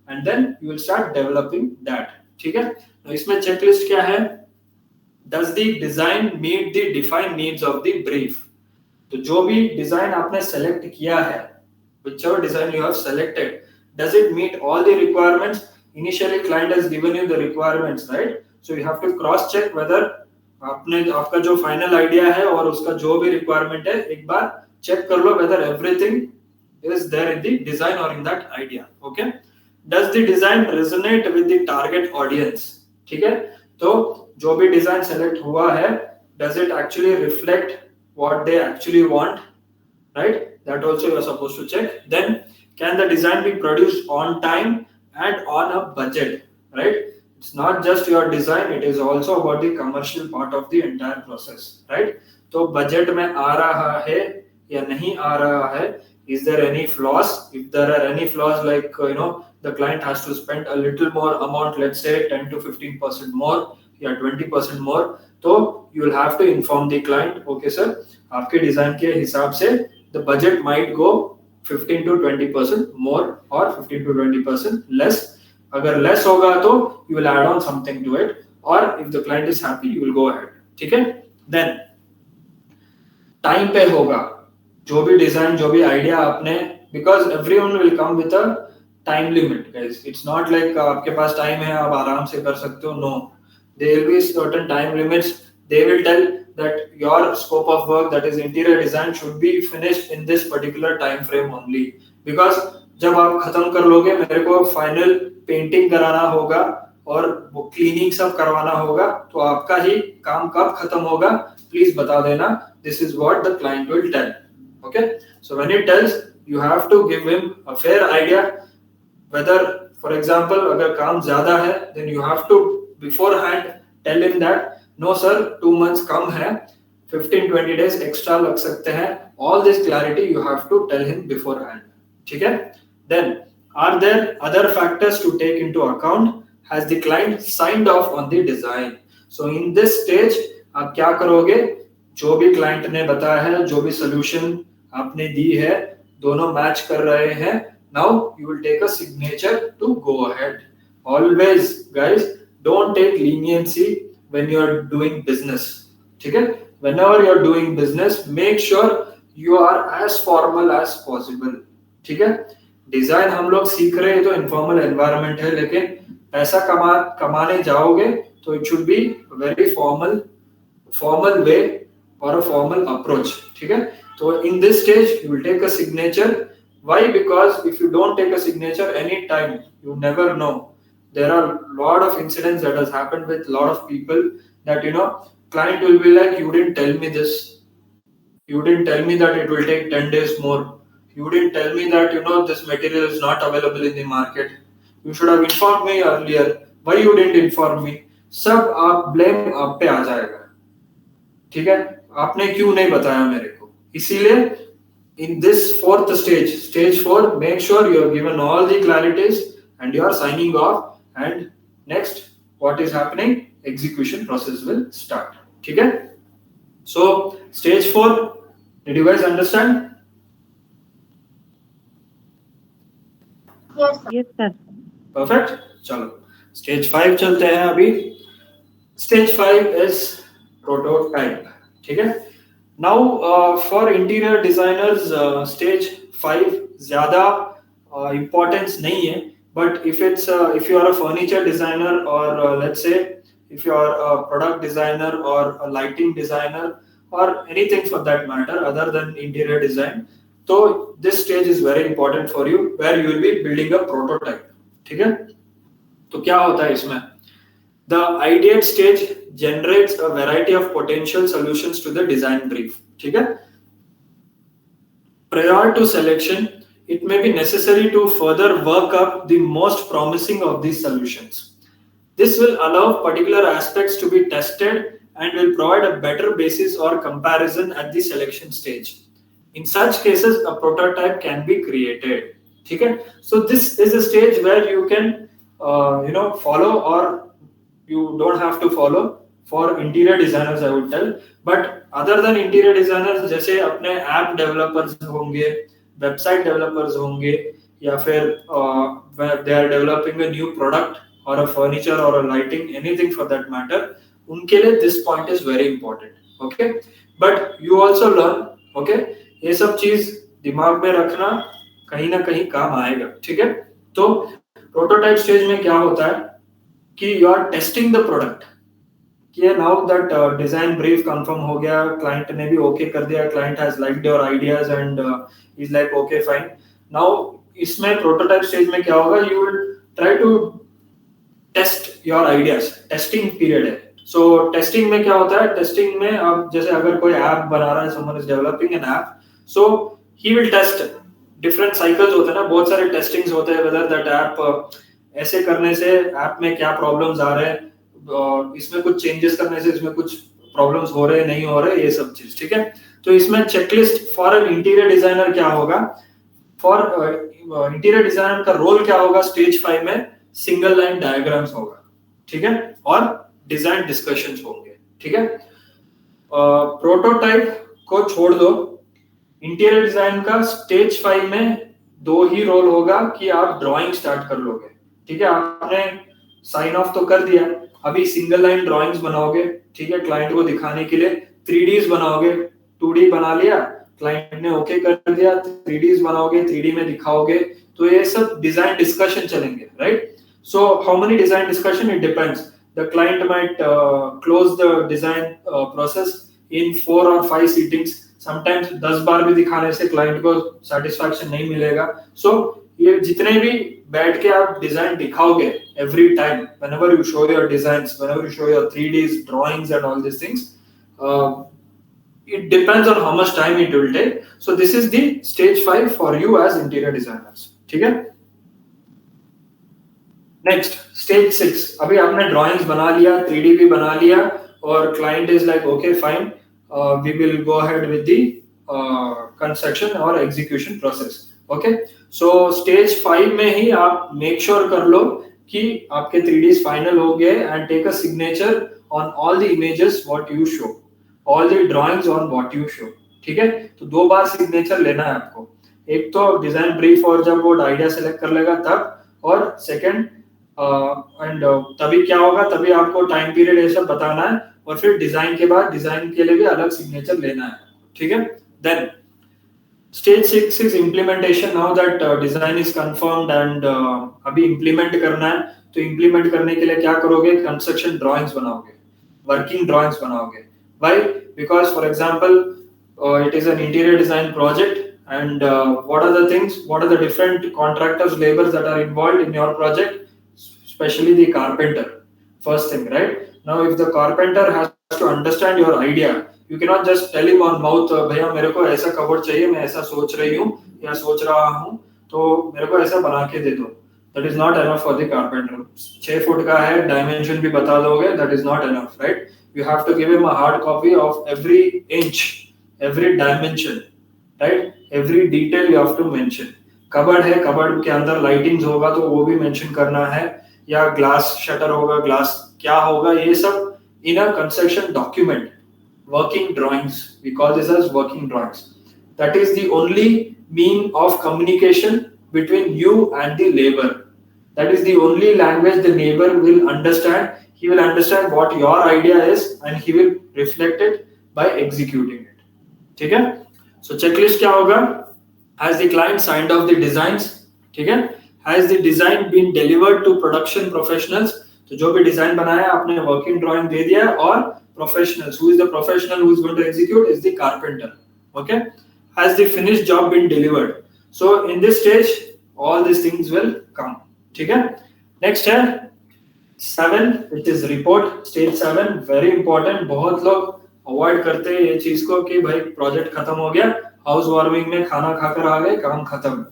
and then you will start developing that. ठीक है? तो इसमें checklist क्या है? Does the design meet the defined needs of the brief? तो जो भी design आपने सेलेक्ट किया है, whichever design you have selected, does it meet all the requirements? Initially client has given you the requirements, right? So you have to cross check whether आपका जो final idea है और उसका जो भी रिक्वायरमेंट है, एक बार चेक कर लो whether everything is there in the design or in that idea. Okay? Does the design resonate with the target audience? ठीक है? तो जो भी डिजाइन सेलेक्ट हुआ है, does it actually reflect what they actually want, right? That also you are supposed to check. Then can the design be produced on time and on a budget? right? It's not just your design, it is also about the commercial part of the entire process, right? तो budget में आ रहा है या नहीं आ रहा है, is there any flaws? If there are any flaws, like the client has to spend a little more amount, let's say 10 to 15% more या 20% more, तो you will have to inform the client, okay sir, आपके design के हिसाब से the budget might go 15 to 20% more or 15 to 20% less. अगर less होगा तो you will add on something to it, or if the client is happy you will go ahead, ठीक है? Then time पे होगा जो भी डिजाइन, जो भी आइडिया आपने, because everyone will come with a time limit guys. It's not like आपके पास टाइम है आप आराम से कर सकते हो. No, there will be certain time limits. They will tell that your scope of work, that is interior design, should be finished in this particular time frame only, because जब आप खत्म कर लोगे मेरे को फाइनल पेंटिंग कराना होगा और वो क्लीनिंग सब करवाना होगा, तो आपका ही काम कब खत्म होगा प्लीज बता देना. This is what the client will tell. Okay, so when he tells, you have to give him a fair idea whether, for example, अगर काम ज्यादा है then you have to beforehand tell him that no sir, 2 months कम है, 15-20 days extra लग सकते हैं. All this clarity you have to tell him beforehand. ठीक है? Then are there other factors to take into account? Has the client signed off on the design? So in this stage आप क्या करोगे? जो भी क्लाइंट ने बताया है, जो भी सोल्यूशन आपने दी है, दोनों मैच कर रहे हैं. Now you will take a signature to go ahead. Always guys, don't take leniency when you are doing business. ठीक है? Whenever you are doing business, make sure you are as formal as possible. ठीक है? Design हम लोग सीख रहे हैं तो इनफॉर्मल एनवायरनमेंट है, लेकिन पैसा कमाने जाओगे तो it should be very formal way or a formal approach. ठीक है? तो in this stage you will take a signature. Why? Because if you don't take a signature any time, you never know. There are a lot of incidents that has happened with a lot of people that client will be like, you didn't tell me this, you didn't tell me that it will take 10 days more, you didn't tell me that this material is not available in the market, you should have informed me earlier, why you didn't inform me. सब आप blame आप पे आ जाएगा. ठीक है? आपने क्यों नहीं बताया मेरे को. इसीलिए in this fourth stage 4, make sure you have given all the clarities and you are signing off, and next what is happening, execution process will start. ठीक है? So stage 4, did you guys understand? Yes sir. Perfect. चलो stage 5 चलते हैं अभी. Stage 5 is prototype. ठीक है? Now for interior designers, stage 5 ज्यादा importance नहीं है, but if you are a furniture designer, or let's say if you are a product designer or a lighting designer or anything for that matter other than interior design, so this stage is very important for you, where you will be building a prototype. ठीक है? तो क्या होता है इसमें? The ideate stage generates a variety of potential solutions to the design brief. ठीक है? Prior to selection, it may be necessary to further work up the most promising of these solutions. This will allow particular aspects to be tested and will provide a better basis or comparison at the selection stage. In such cases, a prototype can be created. ठीक है? So this is a stage where you can follow, or you don't have to follow. For interior designers I would tell, but other than interior designers, जैसे अपने app developers होंगे, website developers होंगे, या फिर they are developing a new product or a furniture or a lighting, anything for that matter, उनके लिए this point is very important. Okay, but you also learn. Okay, ये सब चीज दिमाग में रखना, कहीं ना कहीं काम आएगा. ठीक है? तो प्रोटोटाइप स्टेज में क्या होता है कि you are testing the product. कि now that design brief confirm हो गया, client ने भी okay कर दिया, client has liked your ideas and is like okay fine. Now इसमें prototype stage में क्या होगा, you will try to test your ideas. Testing period है. So testing में क्या होता है? Testing में अब जैसे अगर कोई app बना रहा है, someone is developing an app, so he will test different cycles होते हैं ना, बहुत सारे testings होते हैं, whether that app ऐसे करने से ऐप में क्या प्रॉब्लम्स आ रहे हैं, इसमें कुछ चेंजेस करने से इसमें कुछ प्रॉब्लम्स हो रहे हैं नहीं हो रहे, ये सब चीज, ठीक है। तो इसमें checklist for an interior designer क्या होगा, फॉर इंटीरियर डिजाइनर का रोल क्या होगा स्टेज 5 में, सिंगल लाइन डायग्राम्स होगा, ठीक है, और डिजाइन डिस्कशंस होंगे, ठीक है। प्रोटोटाइप को छोड़ दो, इंटीरियर डिजाइन का स्टेज 5 में 2 ही रोल होगा कि आप ड्राइंग स्टार्ट कर लोगे, ठीक है। आपने साइन ऑफ तो कर दिया, अभी सिंगल लाइन ड्राइंग्स बनाओगे, ठीक है, क्लाइंट को दिखाने के लिए 3Ds बनाओगे, 2D बना लिया, क्लाइंट ने ओके कर दिया, 3Ds बनाओगे, 3D में दिखाओगे, तो ये सब डिजाइन डिस्कशन चलेंगे, right. So how many design discussion, it depends, the client might close the design process in 4 और 5 सीटिंग्स, समटाइम्स 10 बार भी दिखाने से क्लाइंट को सेटिस्फैक्शन नहीं मिलेगा। सो ये जितने भी बैठ के आप डिजाइन दिखाओगे every time, whenever you show your designs, whenever you show your 3Ds drawings and all these things, it depends on how much time it will take. So this is the stage 5 for you as interior designers, ठीक है। Next stage 6, अभी आपने drawings बना लिया, 3D भी बना लिया, और client is like okay fine, we will go ahead with the construction और execution process, okay. So stage 5 में ही आप मेक श्योर कर लो कि आपके 3Ds फाइनल हो गए, and take a signature on all the images what you show, all the drawings on what you show, ठीक है। तो 2 बार सिग्नेचर लेना है आपको, एक तो डिजाइन ब्रीफ और जब वो आइडिया सेलेक्ट कर लेगा तब, और सेकंड एंड तभी क्या होगा, तभी आपको टाइम पीरियड ये सब बताना है, और फिर डिजाइन के बाद डिजाइन के लिए भी अलग सिग्नेचर लेना है, ठीक है। Then stage 6 is implementation. Now that design is confirmed and अभी implement करना है, तो implement करने के लिए क्या करोगे, construction drawings बनाओगे, working drawings बनाओगे। Why? Because for example, it is an interior design project, and what are the things, what are the different contractors, labors that are involved in your project, especially the carpenter, first thing, right? Now if the carpenter has to understand your idea, you cannot just tell him on mouth, भैया मेरे को ऐसा covered चाहिए, मैं ऐसा सोच रही हूँ या सोच रहा हूँ, तो मेरे को ऐसा बना के दे दो। That is not enough for the carpenter. 6 foot का है, डायमेंशन भी बता दोगे, that is not enough, right? You have to give him a hard copy of every inch, every dimension, right? Every detail you have to mention. Cupboard है, cupboard के अंदर lightings होगा तो वो भी मेंशन करना है, या ग्लास शटर होगा, ग्लास क्या होगा, ये सब in a construction document. Working drawings, we call this as working drawings. That is the only mean of communication between you and the labor. That is the only language the neighbor will understand. He will understand what your idea is, and he will reflect it by executing it. ठीक है? So checklist क्या होगा? Has the client signed off the designs? ठीक है? Has the design been delivered to production professionals? तो जो भी design बनाया आपने वर्किंग ड्राइंग दे दिया, और professionals, who is the professional who is going to execute is the carpenter, okay. Has the finished job been delivered? So in this stage all these things will come, ठीक है। next है 7, which is report. stage 7 very important, बहुत लोग avoid करते हैं ये चीज को कि भाई प्रोजेक्ट खत्म हो गया, हाउस वार्मिंग में खाना खाकर आ गए, काम खत्म।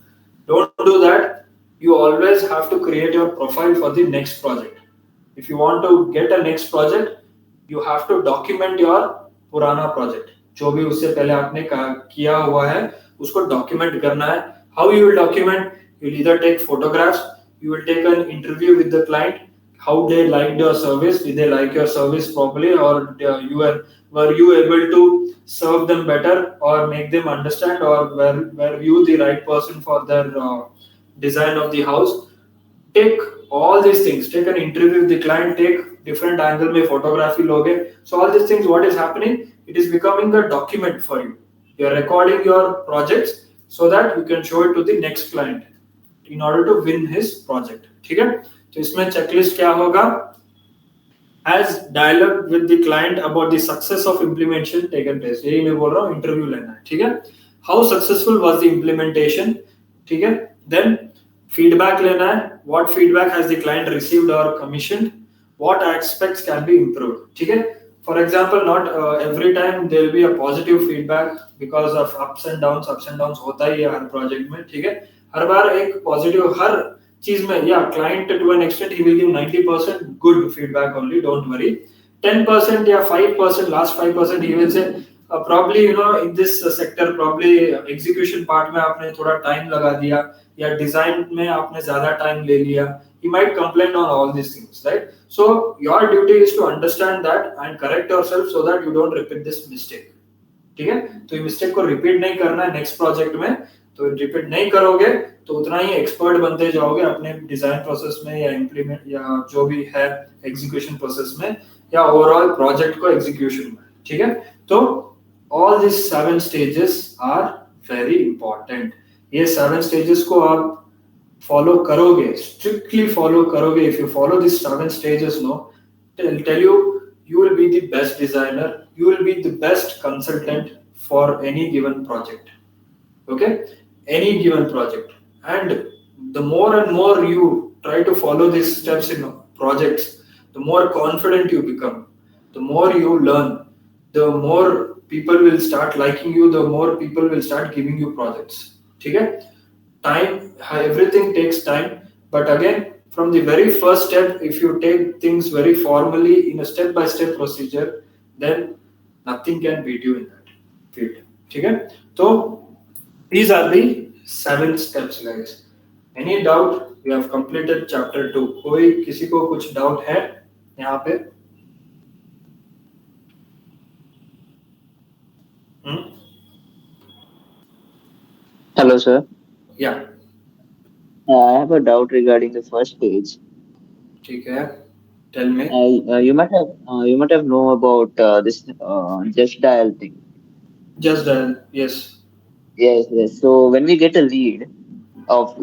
don't do that. You always have to create your profile for the next project. If you want to get a next project, you have to document your पुराना प्रोजेक्ट, जो भी उससे पहले आपने किया हुआ है उसको डॉक्यूमेंट करना है। How you will document? You will either take photographs, you will take an interview with the client, how they liked your service, did they like your service properly, or were you able to serve them better or make them understand, or were you the right person for their design of the house? Take all these things, take an interview with the client, take different angle में photography लोगे, so all these things, what is happening, it is becoming a document for you. You are recording your projects so that you can show it to the next client in order to win his project, ठीक है। तो इसमें checklist क्या होगा? Has dialogue with the client about the success of implementation taken place? यही मैं बोल रहा हूँ, इंटरव्यू लेना है, ठीक है। How successful was the implementation? ठीक है। Then feedback लेना है, what feedback has the client received or commissioned, what aspects can be improved, ठीक है। For example, not every time there will be a positive feedback because of ups and downs होता ही है हर project में, ठीक है। हर बार एक पॉजिटिव, हर चीज में, या client to an extent he will give 90% good feedback only, don't worry. 10% या 5%, last 5% he will say probably in this sector probably execution part में आपने थोड़ा टाइम लगा दिया, या डिजाइन में आपने ज्यादा टाइम ले लिया. He might complain on all these things, right? So your duty is to understand that and correct yourself so that you don't repeat this mistake. ठीक है, तो ये मिस्टेक को रिपीट नहीं करना है नेक्स्ट प्रोजेक्ट में. तो रिपीट नहीं करोगे तो उतना ही एक्सपर्ट बनते जाओगे अपने डिजाइन प्रोसेस में, या इम्प्लीमेंट, या जो भी है एग्जीक्यूशन प्रोसेस में, या ओवरऑल प्रोजेक्ट को एग्जीक्यूशन में. ठीक है, तो all this 7 stages are very important. ये 7 स्टेजेस को आप फॉलो करोगे, स्ट्रिक्टली फॉलो करोगे. If you follow this 7 stages, no, tell you will be the best designer, you will be the best consultant for any given project. Okay, any given project. And the more and more you try to follow these steps in projects, the more confident you become, the more you learn, the more people will start liking you, the more people will start giving you projects. Okay, time, everything takes time, but again, from the very first step, if you take things very formally in a step by step procedure, then nothing can beat you in that field. Okay, so these are the 7 steps, guys. Any doubt? We have completed chapter 2. कोई किसी को कुछ doubt है यहाँ पे? Hello, sir. Yeah. I have a doubt regarding the first page. ठीक है. Tell me. You might have know about this just dial thing. Just yes. Yes. So when we get a lead of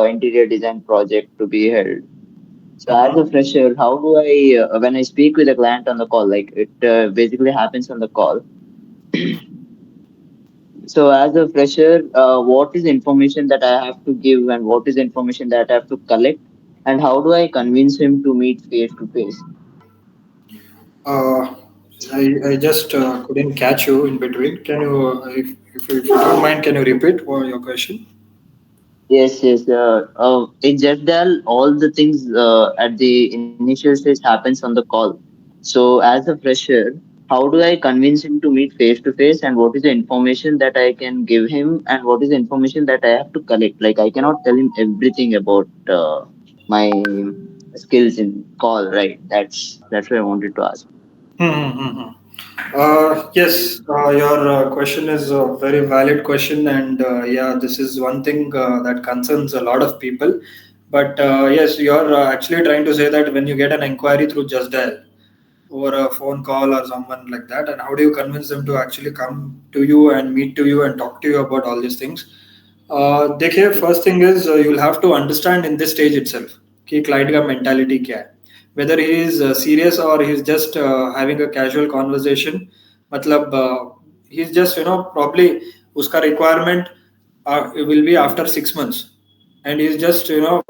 interior design project to be held, so as a fresher, how do I when I speak with a client on the call, like it basically happens on the call. So as a fresher, what is the information that I have to give and what is the information that I have to collect, and how do I convince him to meet face to face? I just couldn't catch you in between. Can you, if you don't mind, can you repeat your question? Yes. In Jetdal, all the things at the initial stage happens on the call. So as a fresher, how do I convince him to meet face to face, and what is the information that I can give him, and what is the information that I have to collect? Like I cannot tell him everything about my skills in call, right? That's what I wanted to ask. Hmm. Yes, your question is a very valid question, and yeah, this is one thing that concerns a lot of people. But yes, you're actually trying to say that when you get an inquiry through Just Dial over a phone call or someone like that, and how do you convince them to actually come to you and meet to you and talk to you about all these things? देखिए, first thing is you'll have to understand in this stage itself कि client का mentality क्या है, whether he is serious or he is just having a casual conversation. मतलब he is just probably उसका requirement will be after 6 months, and he is just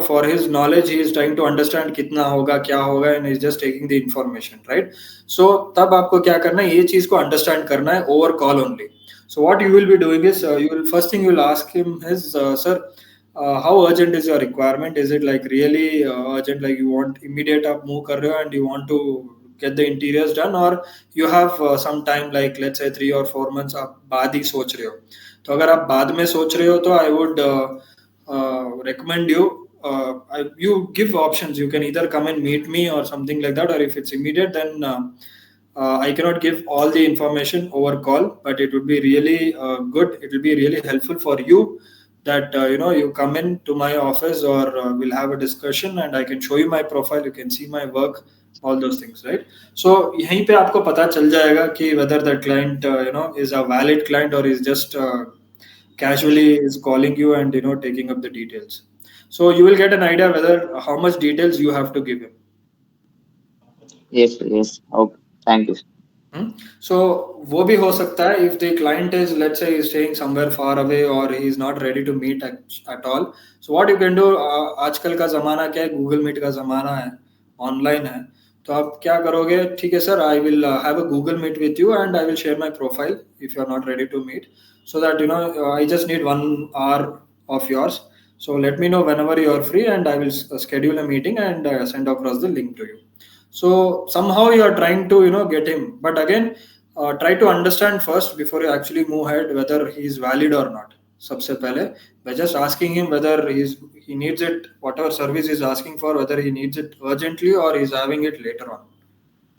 for his knowledge he is trying to understand कितना होगा क्या होगा, and he is just taking the information, right? So तब आपको क्या करना है, ये चीज को understand करना है over call only. So what you will be doing is you will, first thing you will ask him is sir, how urgent is your requirement? Is it like really urgent, like you want immediate आप move कर रहे हो and you want to get the interiors done, or you have some time, like let's say 3 or 4 months आप बाद ही सोच रहे हो? तो अगर आप बाद में सोच रहे हो तो I would recommend you, you give options. You can either come and meet me or something like that, or if it's immediate, then I cannot give all the information over call, but it would be really good. It will be really helpful for you that you come in to my office, or we'll have a discussion, and I can show you my profile. You can see my work, all those things, right? So यहीं पे आपको पता चल जाएगा कि whether the client is a valid client or is just casually is calling you and taking up the details. So you will get an idea whether how much details you have to give him. Yes. Okay. Thank you. So वो भी हो सकता है if the client is, let's say, is staying somewhere far away or he is not ready to meet at all. So what you can do, आजकल का ज़माना क्या है, Google Meet का ज़माना है, online है. तो आप क्या करोगे, ठीक है sir, I will have a Google Meet with you and I will share my profile if you are not ready to meet, so that I just need 1 hour of yours. So let me know whenever you are free, and I will schedule a meeting and send across the link to you. So somehow you are trying to get him, but again, try to understand first before you actually move ahead whether he is valid or not. सबसे पहले by just asking him whether he needs it, whatever service he's asking for, whether he needs it urgently or he's having it later on.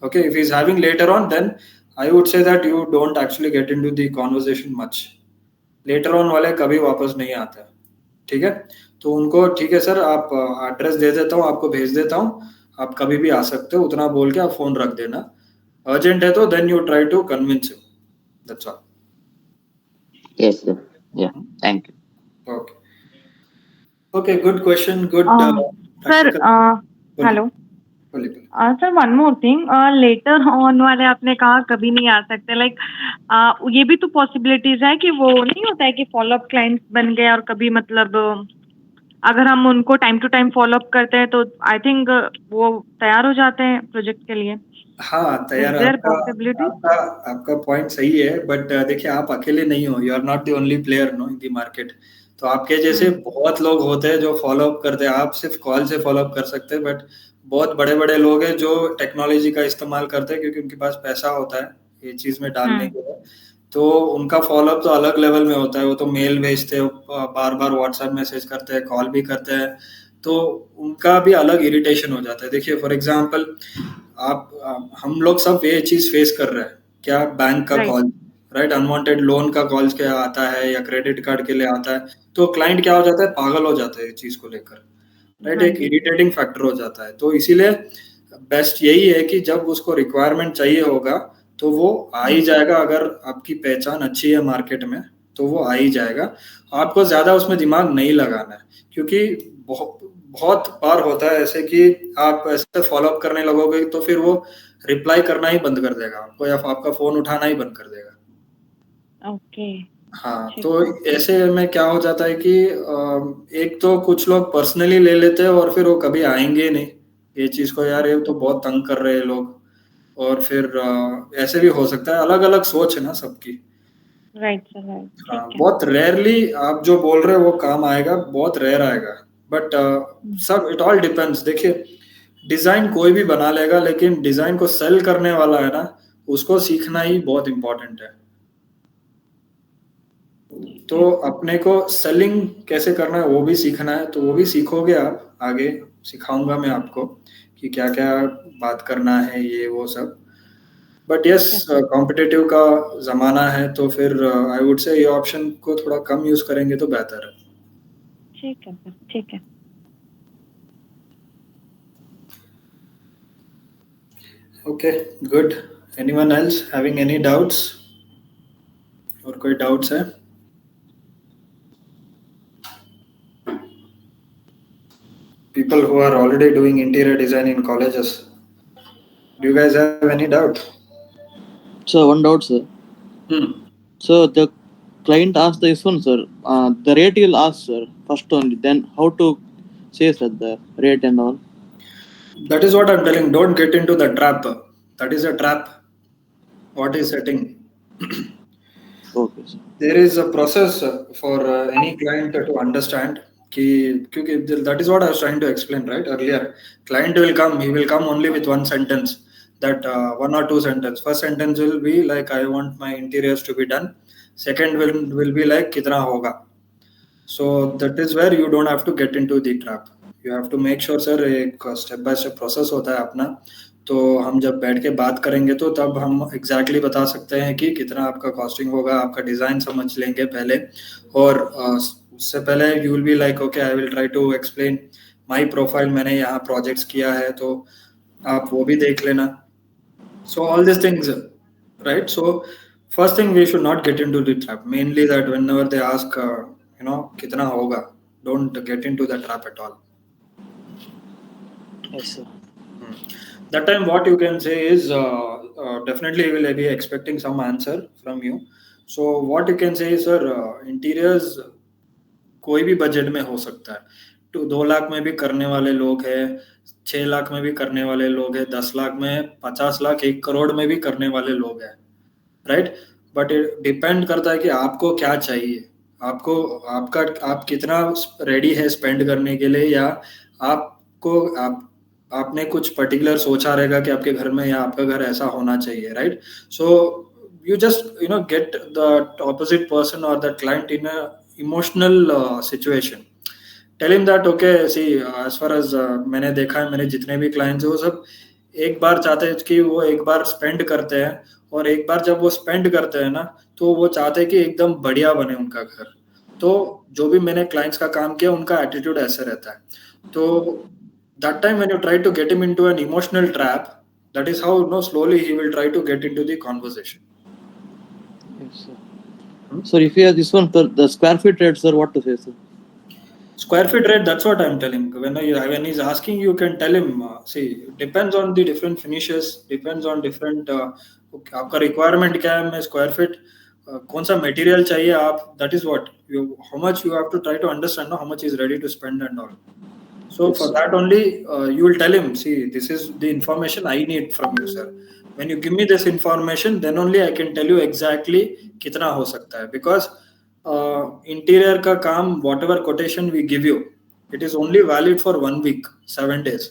Okay, if he's having later on, then I would say that you don't actually get into the conversation much. Letter on वाले कभी वापस नहीं आते हैं, ठीक है। तो उनको ठीक है सर, आप एड्रेस दे देता हूँ, आपको भेज देता हूँ, आप कभी भी आ सकते हो, उतना बोल के आप फोन रख देना। अर्जेंट है तो then you try to convince him, that's all. Yes, sir. Yeah. Thank you. Okay okay, good question, good sir hello sir, one more thing, later on वाले आपने कहा कभी नहीं आ सकते, लाइक ये भी तो पॉसिबिलिटीज है कि वो नहीं होता है कि फॉलो अप क्लाइंट बन गए और कभी मतलब अगर हम उनको time to time follow up करते हैं तो आई थिंक वो तैयार हो जाते हैं प्रोजेक्ट के लिए। हाँ तैयार, आपका पॉइंट सही है, बट देखिए आप अकेले नहीं हो, you are not the only player no in the market. तो आपके जैसे बहुत लोग होते हैं जो फॉलो अप करते हैं, आप सिर्फ कॉल से फॉलो अप कर सकते हैं, बट बहुत बड़े बड़े लोग हैं जो टेक्नोलॉजी का इस्तेमाल करते हैं क्योंकि उनके पास पैसा होता है ये चीज में डालने के लिए। तो उनका फॉलो अप तो अलग लेवल में होता है, वो तो मेल भेजते हैं, बार बार व्हाट्सएप मैसेज करते हैं, कॉल भी करते हैं, तो उनका भी अलग इरिटेशन हो जाता है। देखिए फॉर एग्जांपल हम लोग सब ये चीज फेस कर रहे हैं, क्या बैंक का कॉल, राइट, अनवांटेड लोन का कॉल क्या आता है या क्रेडिट कार्ड के लिए आता है, तो क्लाइंट क्या हो जाता है, पागल हो जाता है इस चीज को लेकर, राइट, एक इरिटेटिंग फैक्टर हो जाता है। तो इसीलिए बेस्ट यही है कि जब उसको रिक्वायरमेंट चाहिए होगा तो वो आ ही जाएगा, अगर आपकी पहचान अच्छी है मार्केट में तो वो आ ही जाएगा। आपको ज्यादा उसमें दिमाग नहीं लगाना है, क्योंकि बहुत बार होता है ऐसे कि आप ऐसे फॉलो अप करने लगोगे तो फिर वो रिप्लाई करना ही बंद कर देगा आपको, या आपका फोन उठाना ही बंद कर देगा। ओके हाँ, तो ऐसे में क्या हो जाता है कि एक तो कुछ लोग पर्सनली ले लेते हैं और फिर वो कभी आएंगे नहीं ये चीज को, यार ये तो बहुत तंग कर रहे हैं लोग, और फिर ऐसे भी हो सकता है, अलग अलग सोच है ना सबकी। Right sir, right. हाँ, बहुत रेयरली आप जो बोल रहे हो वो काम आएगा, बहुत रेयर आएगा, बट सब इट ऑल डिपेंड्स। देखिए डिजाइन कोई भी बना लेगा, लेकिन डिजाइन को सेल करने वाला है ना, उसको सीखना ही बहुत इम्पोर्टेंट है। तो अपने को सेलिंग कैसे करना है वो भी सीखना है, तो वो भी सीखोगे आप, आगे सिखाऊंगा मैं आपको कि क्या क्या बात करना है, ये वो सब। बट यस, कॉम्पिटिटिव का जमाना है, तो फिर आई वुड से ये ऑप्शन को थोड़ा कम यूज करेंगे तो बेहतर है। ठीक है, ठीक है। Okay, good. Anyone else having any doubts? और कोई डाउट्स है? People who are already doing interior design in colleges, do you guys have any doubt? So one doubt, sir. So the client asked this one, sir. The rate you'll ask, sir, first only. Then how to say, sir, the rate and all. That is what I'm telling. Don't get into the trap. That is a trap. What is setting? Okay, sir. There is a process for any client to understand. Because that is what I was trying to explain right earlier. Client will come, he will come only with one sentence, that one or two sentence. First sentence will be like, I want my interiors to be done. Second will be like, kitna hoga. So that is where you don't have to get into the trap. You have to make sure sir एक step by step process होता है अपना। तो हम जब बैठ के बात करेंगे तो तब हम एग्जैक्टली बता सकते हैं कि कितना आपका कॉस्टिंग होगा, आपका डिज़ाइन समझ लेंगे पहले, और उससे पहले you will be like okay I will try to explain my profile, मैंने यहाँ प्रोजेक्ट्स किया है तो आप वो भी देख लेना। So all this things right. So first thing we should not get into the trap, mainly that whenever they ask you no कितना होगा, don't get into the trap at all. Yes, sir. That time what you can say is definitely will be expecting some answer from you. So what you can say is sir, interiors कोई भी budget में हो सकता है। तो 2 लाख में भी करने वाले लोग हैं, 6 लाख में भी करने वाले लोग हैं, 10 लाख में, 50 लाख, 1 करोड़ में भी करने वाले लोग हैं, राइट। बट डिपेंड करता है कि आपको क्या चाहिए, आपको आपका आप कितना रेडी है स्पेंड करने के लिए, या आपको आपने कुछ पर्टिकुलर सोचा रहेगा कि आपके घर में या आपका घर ऐसा होना चाहिए, right? So you just get the opposite person or the client in a emotional situation. Tell him that okay, see, as far as मैंने देखा है, मेरे जितने भी क्लाइंट्स हैं वो सब एक बार चाहते हैं कि वो एक बार स्पेंड करते हैं, और एक बार जब वो स्पेंड करते हैं ना, तो वो चाहते हैं कि एकदम बढ़िया बने उनका घर। तो जो भी मैंने क्लाइंट्स का काम किया, उनका एटीट्यूड ऐसे रहता है। तो that time when you try to get him into an emotional trap, that is how slowly he will try to get into the conversation. Yes, sir. Sir, if you have this one, the square feet rate, sir, what to say, sir? Square feet rate, that's what I'm telling. When he's asking, you can tell him, see, depends on the different finishes, depends on different आपका requirement क्या है, मैं square feet कौन सा material चाहिए आप, that is what how much you have to try to understand, how much is ready to spend and all. So for that only, you will tell him, see, this is the information I need from you, sir. When you give me this information, then only I can tell you exactly कितना हो सकता है, because interior का काम, whatever quotation we give you, it is only valid for 1 week, 7 days.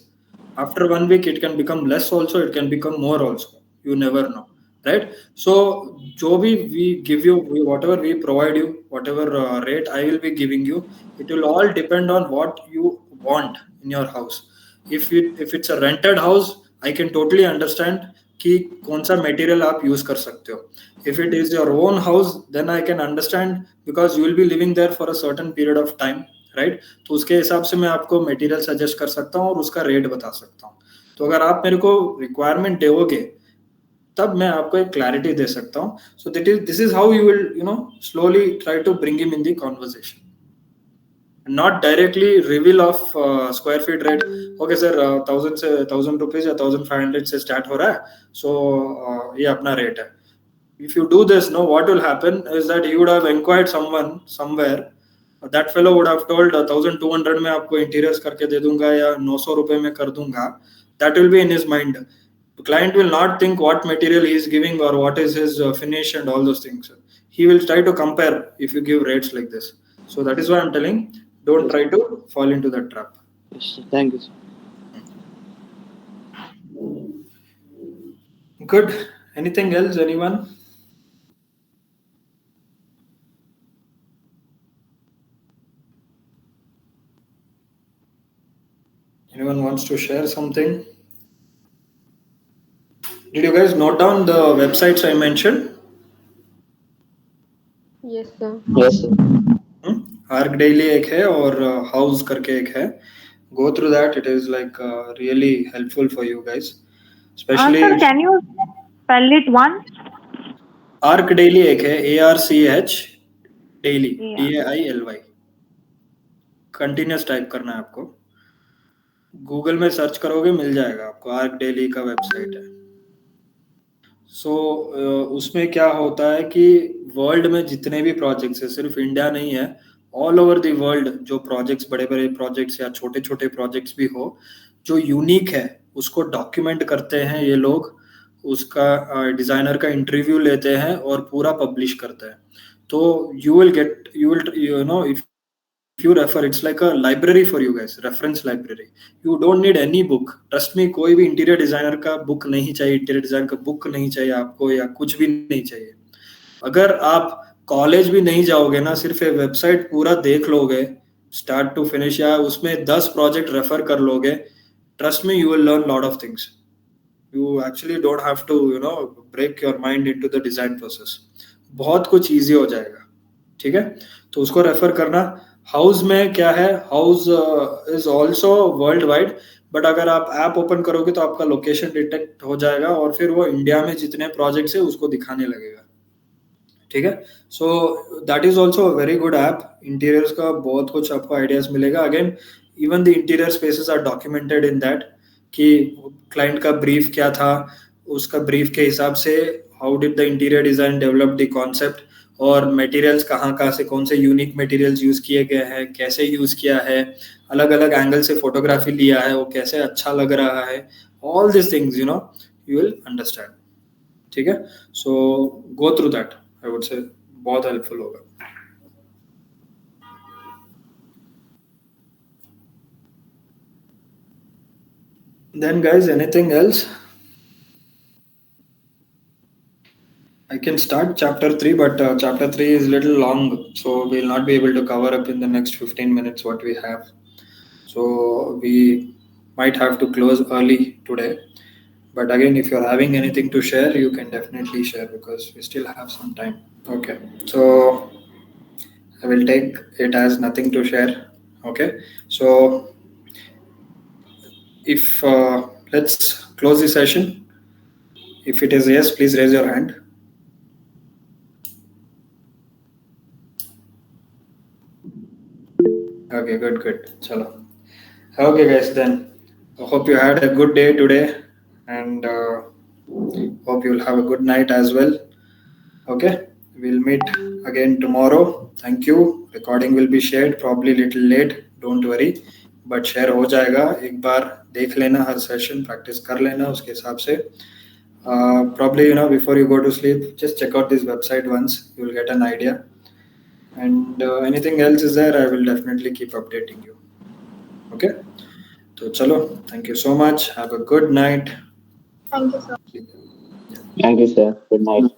After 1 week it can become less also, it can become more also, you never know, right? So जो भी we give you, whatever we provide you, whatever rate I will be giving you, it will all depend on what you want in your house. If it's a rented house, I can totally understand कि कौन सा material आप use कर सकते हो. If it is your own house, then I can understand, because you will be living there for a certain period of time, right? तो उसके हिसाब से मैं आपको मटेरियल सजेस्ट कर सकता हूँ और उसका रेट बता सकता हूँ. तो अगर आप मेरे को रिक्वायरमेंट दोगे, तब मैं आपको एक क्लैरिटी दे सकता हूँ. So this is how you will slowly try to bring him in the conversation. Not directly reveal of square feet rate. Okay sir, 1000 से 1000 रुपीज या 1500 से स्टार्ट हो रहा है, so ये अपना रेट है. If you do this, no, what will happen is that he would have inquired someone somewhere. That fellow would have told 1200 में आपको इंटीरियर्स करके दे दूंगा या 900 रुपए में कर दूंगा. That will be in his mind. The client will not think what material he is giving or what is his finish and all those things. He will try to compare if you give rates like this. So that is why I'm telling, don't try to fall into that trap. Yes, sir. Thank you, sir. Good. Anything else, anyone? Anyone wants to share something? Did you guys note down the websites I mentioned? Yes, sir. Yes, sir. Arc Daily एक है और House करके एक है. Go through that. It is like really helpful for you guys. Especially. Sir, can you spell it once? Arc Daily एक है, ARCH Daily, DAILY. Continuous type करना है आपको. गूगल में सर्च करोगे मिल जाएगा आपको. आर्क डेली का वेबसाइट है. सो उसमें क्या होता है कि वर्ल्ड में जितने भी प्रोजेक्ट्स है, सिर्फ इंडिया नहीं है, ऑल ओवर द वर्ल्ड जो प्रोजेक्ट्स, बड़े बड़े प्रोजेक्ट्स या छोटे छोटे प्रोजेक्ट्स भी हो, जो यूनिक है उसको डॉक्यूमेंट करते हैं ये लोग. उसका डिजाइनर का इंटरव्यू लेते हैं और पूरा पब्लिश करते हैं. तो you will know, if you refer, it's like a library for you guys, reference library. You don't need any book, trust me. कोई भी इंटीरियर डिजाइनर का बुक नहीं चाहिए, इंटीरियर डिजाइन का बुक नहीं चाहिए आपको, या कुछ भी नहीं चाहिए. अगर आप कॉलेज भी नहीं जाओगे ना, सिर्फ एक वेबसाइट पूरा देख लोगे स्टार्ट टू फिनिश, या उसमें 10 प्रोजेक्ट रेफर कर लोगे, trust me, you will learn lot of things. You actually don't have to break your mind into the design process. बहुत कुछ इजी हो जाएगा. ठीक है, तो उसको रेफर करना. हाउस में क्या है, house is also world wide, but अगर आप ऐप ओपन करोगे तो आपका लोकेशन डिटेक्ट हो जाएगा और फिर वो इंडिया में जितने प्रोजेक्ट्स है उसको दिखाने लगेगा. ठीक है, so that is also a very good app. Interiors का बहुत कुछ आपको आइडियाज मिलेगा. Again, even the interior spaces are documented in that, कि क्लाइंट का ब्रीफ क्या था, उसका ब्रीफ के हिसाब से how did the interior design develop the concept, और मटेरियल्स कहाँ से, कौन से यूनिक मटेरियल्स यूज किए गए हैं, कैसे यूज किया है, अलग अलग एंगल से फोटोग्राफी लिया है, वो कैसे अच्छा लग रहा है. All this things you will understand. ठीक है, so go through that. I would say बहुत हेल्पफुल होगा. Then, guys, anything else? I can start chapter 3, but chapter 3 is little long, so we'll not be able to cover up in the next 15 minutes what we have. So we might have to close early today. But again, if you're having anything to share, you can definitely share because we still have some time. Okay, so I will take it as nothing to share. Okay, so if let's close the session. If it is yes, please raise your hand. Okay, good. Chalo. Okay, guys, then I hope you had a good day today and hope you'll have a good night as well. Okay, we'll meet again tomorrow. Thank you. Recording will be shared, probably little late. Don't worry, but share हो जाएगा. एक बार देख लेना हर session practice कर लेना उसके हिसाब से. Probably before you go to sleep, just check out this website once. You'll get an idea. And anything else is there, I will definitely keep updating you. Okay. So chalo. Thank you so much. Have a good night. Thank you so much. Thank you, sir. Good night.